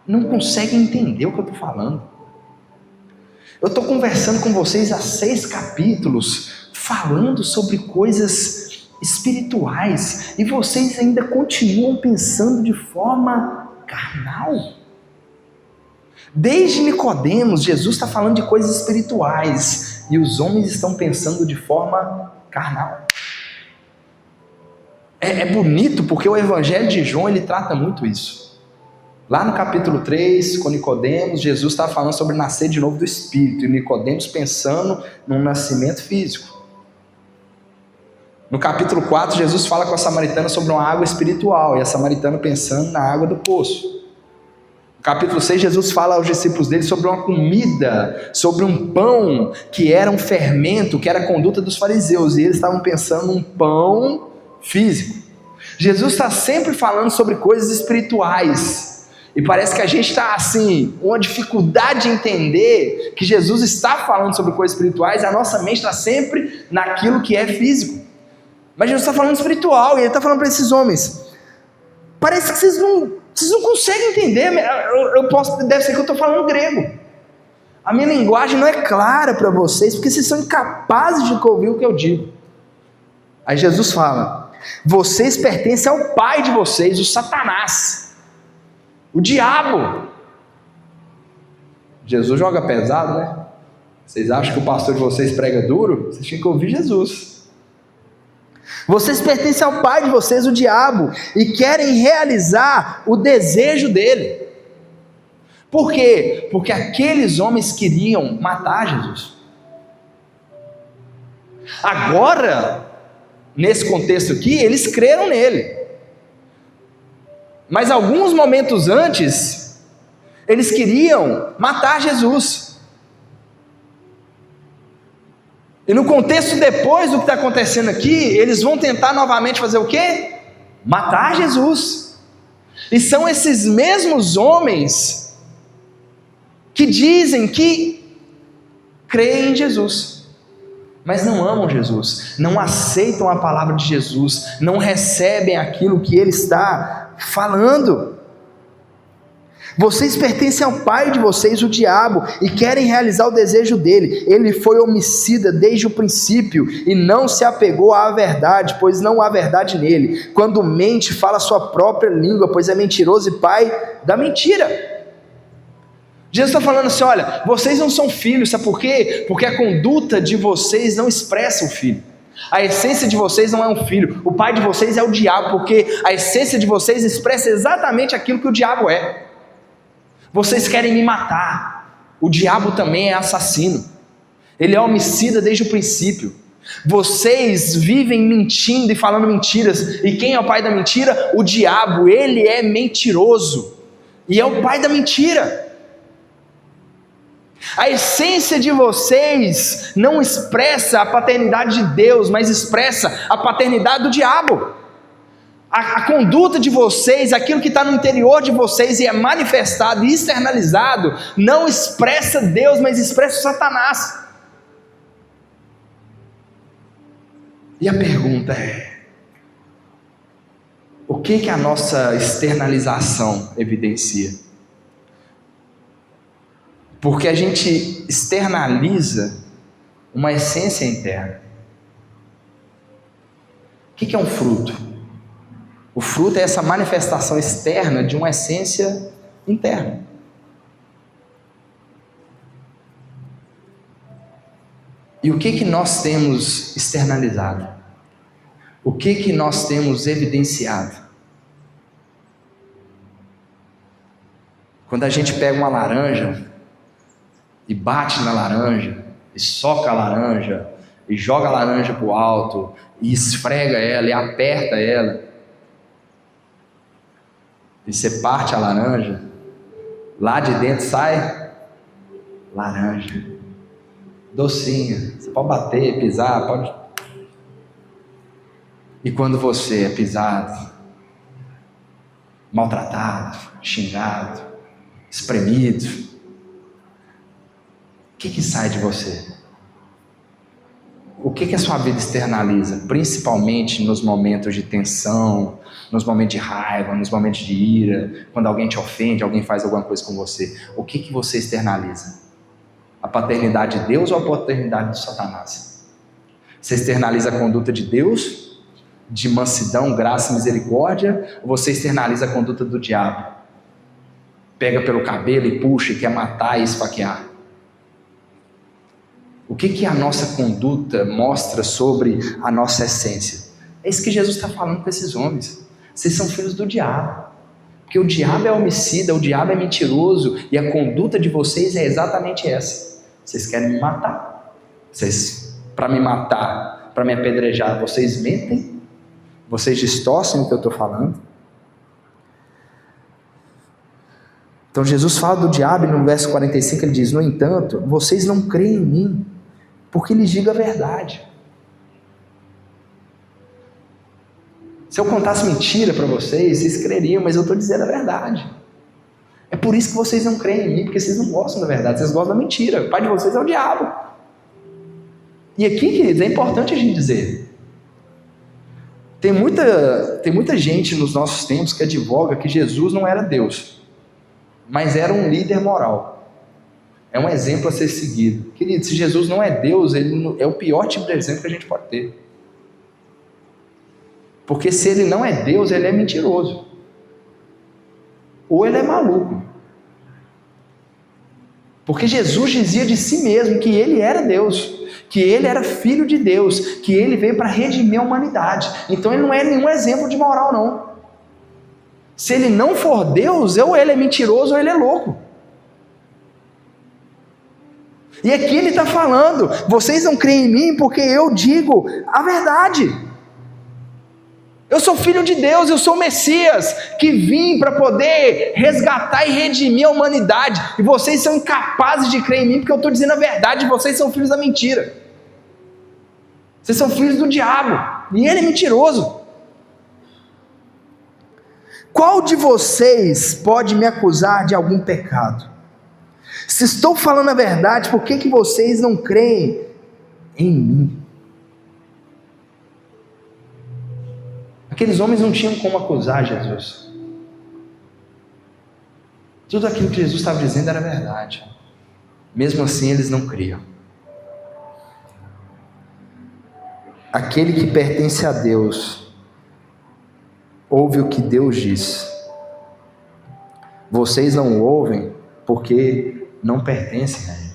não conseguem entender o que eu estou falando. Eu estou conversando com vocês há 6 capítulos, falando sobre coisas espirituais, e vocês ainda continuam pensando de forma carnal. Desde Nicodemos, Jesus está falando de coisas espirituais, e os homens estão pensando de forma carnal. É bonito porque o Evangelho de João, ele trata muito isso. Lá no capítulo 3, com Nicodemos, Jesus está falando sobre nascer de novo do Espírito, e Nicodemos pensando num nascimento físico. No capítulo 4, Jesus fala com a samaritana sobre uma água espiritual, e a samaritana pensando na água do poço. No capítulo 6, Jesus fala aos discípulos dele sobre uma comida, sobre um pão que era um fermento, que era a conduta dos fariseus, e eles estavam pensando num pão físico. Jesus está sempre falando sobre coisas espirituais, e parece que a gente está assim, uma dificuldade de entender que Jesus está falando sobre coisas espirituais. A nossa mente está sempre naquilo que é físico, mas Jesus está falando espiritual, e Ele está falando para esses homens, parece que vocês não conseguem entender. Deve ser que eu estou falando grego, a minha linguagem não é clara para vocês, porque vocês são incapazes de ouvir o que eu digo. Aí Jesus fala: vocês pertencem ao pai de vocês, o Satanás, o diabo. Jesus joga pesado, né? Vocês acham que o pastor de vocês prega duro? Vocês tinham que ouvir Jesus. Vocês pertencem ao pai de vocês, o diabo, e querem realizar o desejo dele. Por quê? Porque aqueles homens queriam matar Jesus. Agora, nesse contexto aqui, eles creram nele. Mas alguns momentos antes, eles queriam matar Jesus. E no contexto depois do que está acontecendo aqui, eles vão tentar novamente fazer o quê? Matar Jesus. E são esses mesmos homens que dizem que creem em Jesus, mas não amam Jesus, não aceitam a palavra de Jesus, não recebem aquilo que Ele está falando. Vocês pertencem ao pai de vocês, o diabo, e querem realizar o desejo dele. Ele foi homicida desde o princípio e não se apegou à verdade, pois não há verdade nele. Quando mente, fala a sua própria língua, pois é mentiroso e pai da mentira. Jesus está falando assim: olha, vocês não são filhos, sabe por quê? Porque a conduta de vocês não expressa o filho. A essência de vocês não é um filho. O pai de vocês é o diabo, porque a essência de vocês expressa exatamente aquilo que o diabo é. Vocês querem me matar. O diabo também é assassino. Ele é homicida desde o princípio. Vocês vivem mentindo e falando mentiras. E quem é o pai da mentira? O diabo. Ele é mentiroso e é o pai da mentira. A essência de vocês não expressa a paternidade de Deus, mas expressa a paternidade do diabo. A conduta de vocês, aquilo que está no interior de vocês e é manifestado e externalizado, não expressa Deus, mas expressa o Satanás. E a pergunta é: O que a nossa externalização evidencia? Porque a gente externaliza uma essência interna. O que é um fruto? O fruto é essa manifestação externa de uma essência interna. E o que nós temos externalizado? O que nós temos evidenciado? Quando a gente pega uma laranja e bate na laranja, e soca a laranja, e joga a laranja para o alto, e esfrega ela, e aperta ela, e você parte a laranja, lá de dentro sai laranja, docinha, você pode bater, pisar, pode... E quando você é pisado, maltratado, xingado, espremido, o que sai de você? O que a sua vida externaliza? Principalmente nos momentos de tensão, nos momentos de raiva, nos momentos de ira, quando alguém te ofende, alguém faz alguma coisa com você. O que você externaliza? A paternidade de Deus ou a paternidade de Satanás? Você externaliza a conduta de Deus, de mansidão, graça e misericórdia, ou você externaliza a conduta do diabo? Pega pelo cabelo e puxa e quer matar e esfaquear. O que a nossa conduta mostra sobre a nossa essência? É isso que Jesus está falando com esses homens. Vocês são filhos do diabo. Porque o diabo é homicida, o diabo é mentiroso, e a conduta de vocês é exatamente essa. Vocês querem me matar. Para me matar, para me apedrejar, vocês mentem, vocês distorcem o que eu estou falando. Então Jesus fala do diabo e no verso 45 ele diz: no entanto, vocês não creem em mim, porque lhes digo a verdade. Se eu contasse mentira para vocês, vocês creriam, mas eu estou dizendo a verdade. É por isso que vocês não creem em mim, porque vocês não gostam da verdade, vocês gostam da mentira. O pai de vocês é o diabo. E aqui, queridos, é importante a gente dizer: tem muita gente nos nossos tempos que advoga que Jesus não era Deus, mas era um líder moral. É um exemplo a ser seguido. Querido, se Jesus não é Deus, ele é o pior tipo de exemplo que a gente pode ter. Porque se ele não é Deus, ele é mentiroso. Ou ele é maluco. Porque Jesus dizia de si mesmo que ele era Deus, que ele era filho de Deus, que ele veio para redimir a humanidade. Então ele não é nenhum exemplo de moral, não. Se ele não for Deus, ou ele é mentiroso ou ele é louco. E aqui ele está falando: vocês não creem em mim porque eu digo a verdade. Eu sou filho de Deus, eu sou o Messias, que vim para poder resgatar e redimir a humanidade. E vocês são incapazes de crer em mim porque eu estou dizendo a verdade, e vocês são filhos da mentira. Vocês são filhos do diabo, e ele é mentiroso. Qual de vocês pode me acusar de algum pecado? Se estou falando a verdade, por que vocês não creem em mim? Aqueles homens não tinham como acusar Jesus. Tudo aquilo que Jesus estava dizendo era verdade. Mesmo assim, eles não criam. Aquele que pertence a Deus ouve o que Deus diz. Vocês não ouvem porque não pertencem a Ele.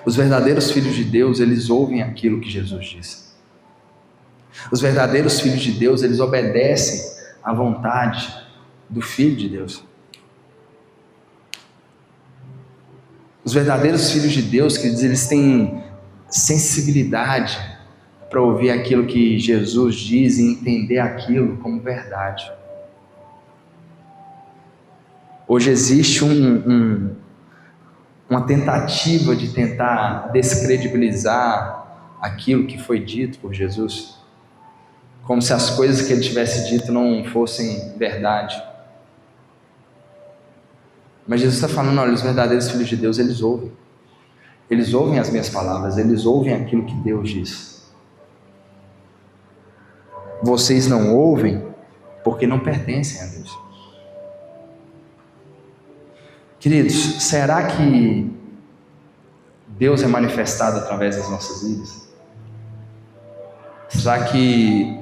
Os verdadeiros filhos de Deus, eles ouvem aquilo que Jesus diz. Os verdadeiros filhos de Deus, eles obedecem à vontade do Filho de Deus. Os verdadeiros filhos de Deus, que eles têm sensibilidade para ouvir aquilo que Jesus diz e entender aquilo como verdade. Hoje existe uma tentativa de tentar descredibilizar aquilo que foi dito por Jesus, como se as coisas que ele tivesse dito não fossem verdade. Mas Jesus está falando: olha, os verdadeiros filhos de Deus, eles ouvem as minhas palavras, eles ouvem aquilo que Deus diz. vocês não ouvem porque não pertencem a Deus. Queridos, será que Deus é manifestado através das nossas vidas? Será que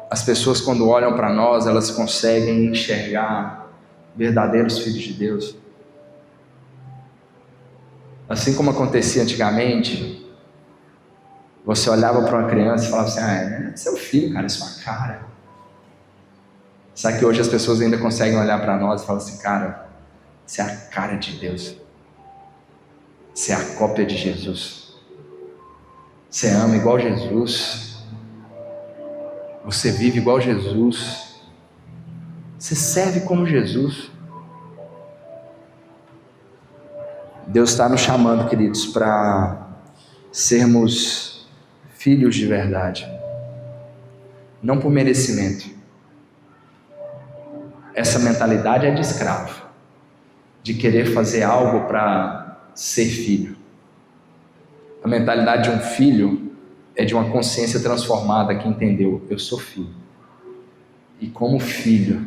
as pessoas, quando olham para nós, elas conseguem enxergar verdadeiros filhos de Deus? Assim como acontecia antigamente, você olhava para uma criança e falava assim: é seu filho, cara, é sua cara. Será que hoje as pessoas ainda conseguem olhar para nós e falar assim: cara, você é a cara de Deus, você é a cópia de Jesus, você ama igual Jesus, você vive igual Jesus, você serve como Jesus? Deus está nos chamando, queridos, para sermos filhos de verdade, não por merecimento. Essa mentalidade é de escravo, de querer fazer algo para ser filho. A mentalidade de um filho é de uma consciência transformada que entendeu: eu sou filho, e como filho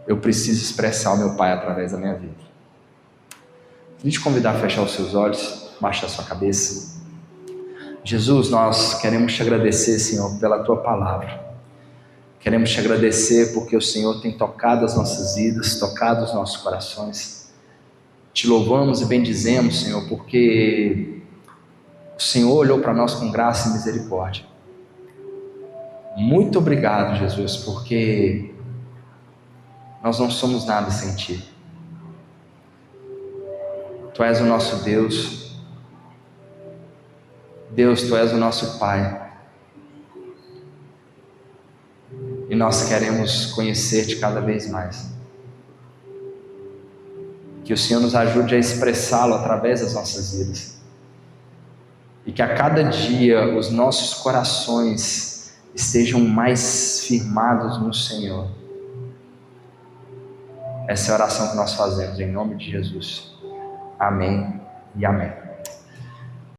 eu preciso expressar o meu Pai através da minha vida. Vou te convidar a fechar os seus olhos, baixar a sua cabeça. Jesus, nós queremos te agradecer, Senhor, pela tua palavra. Queremos te agradecer porque o Senhor tem tocado as nossas vidas, tocado os nossos corações. Te louvamos e bendizemos, Senhor, porque o Senhor olhou para nós com graça e misericórdia. Muito obrigado, Jesus, porque nós não somos nada sem Ti. Tu és o nosso Deus. Deus, Tu és o nosso Pai. E nós queremos conhecer-te cada vez mais. Que o Senhor nos ajude a expressá-lo através das nossas vidas. E que a cada dia os nossos corações estejam mais firmados no Senhor. Essa é a oração que nós fazemos em nome de Jesus. Amém e amém.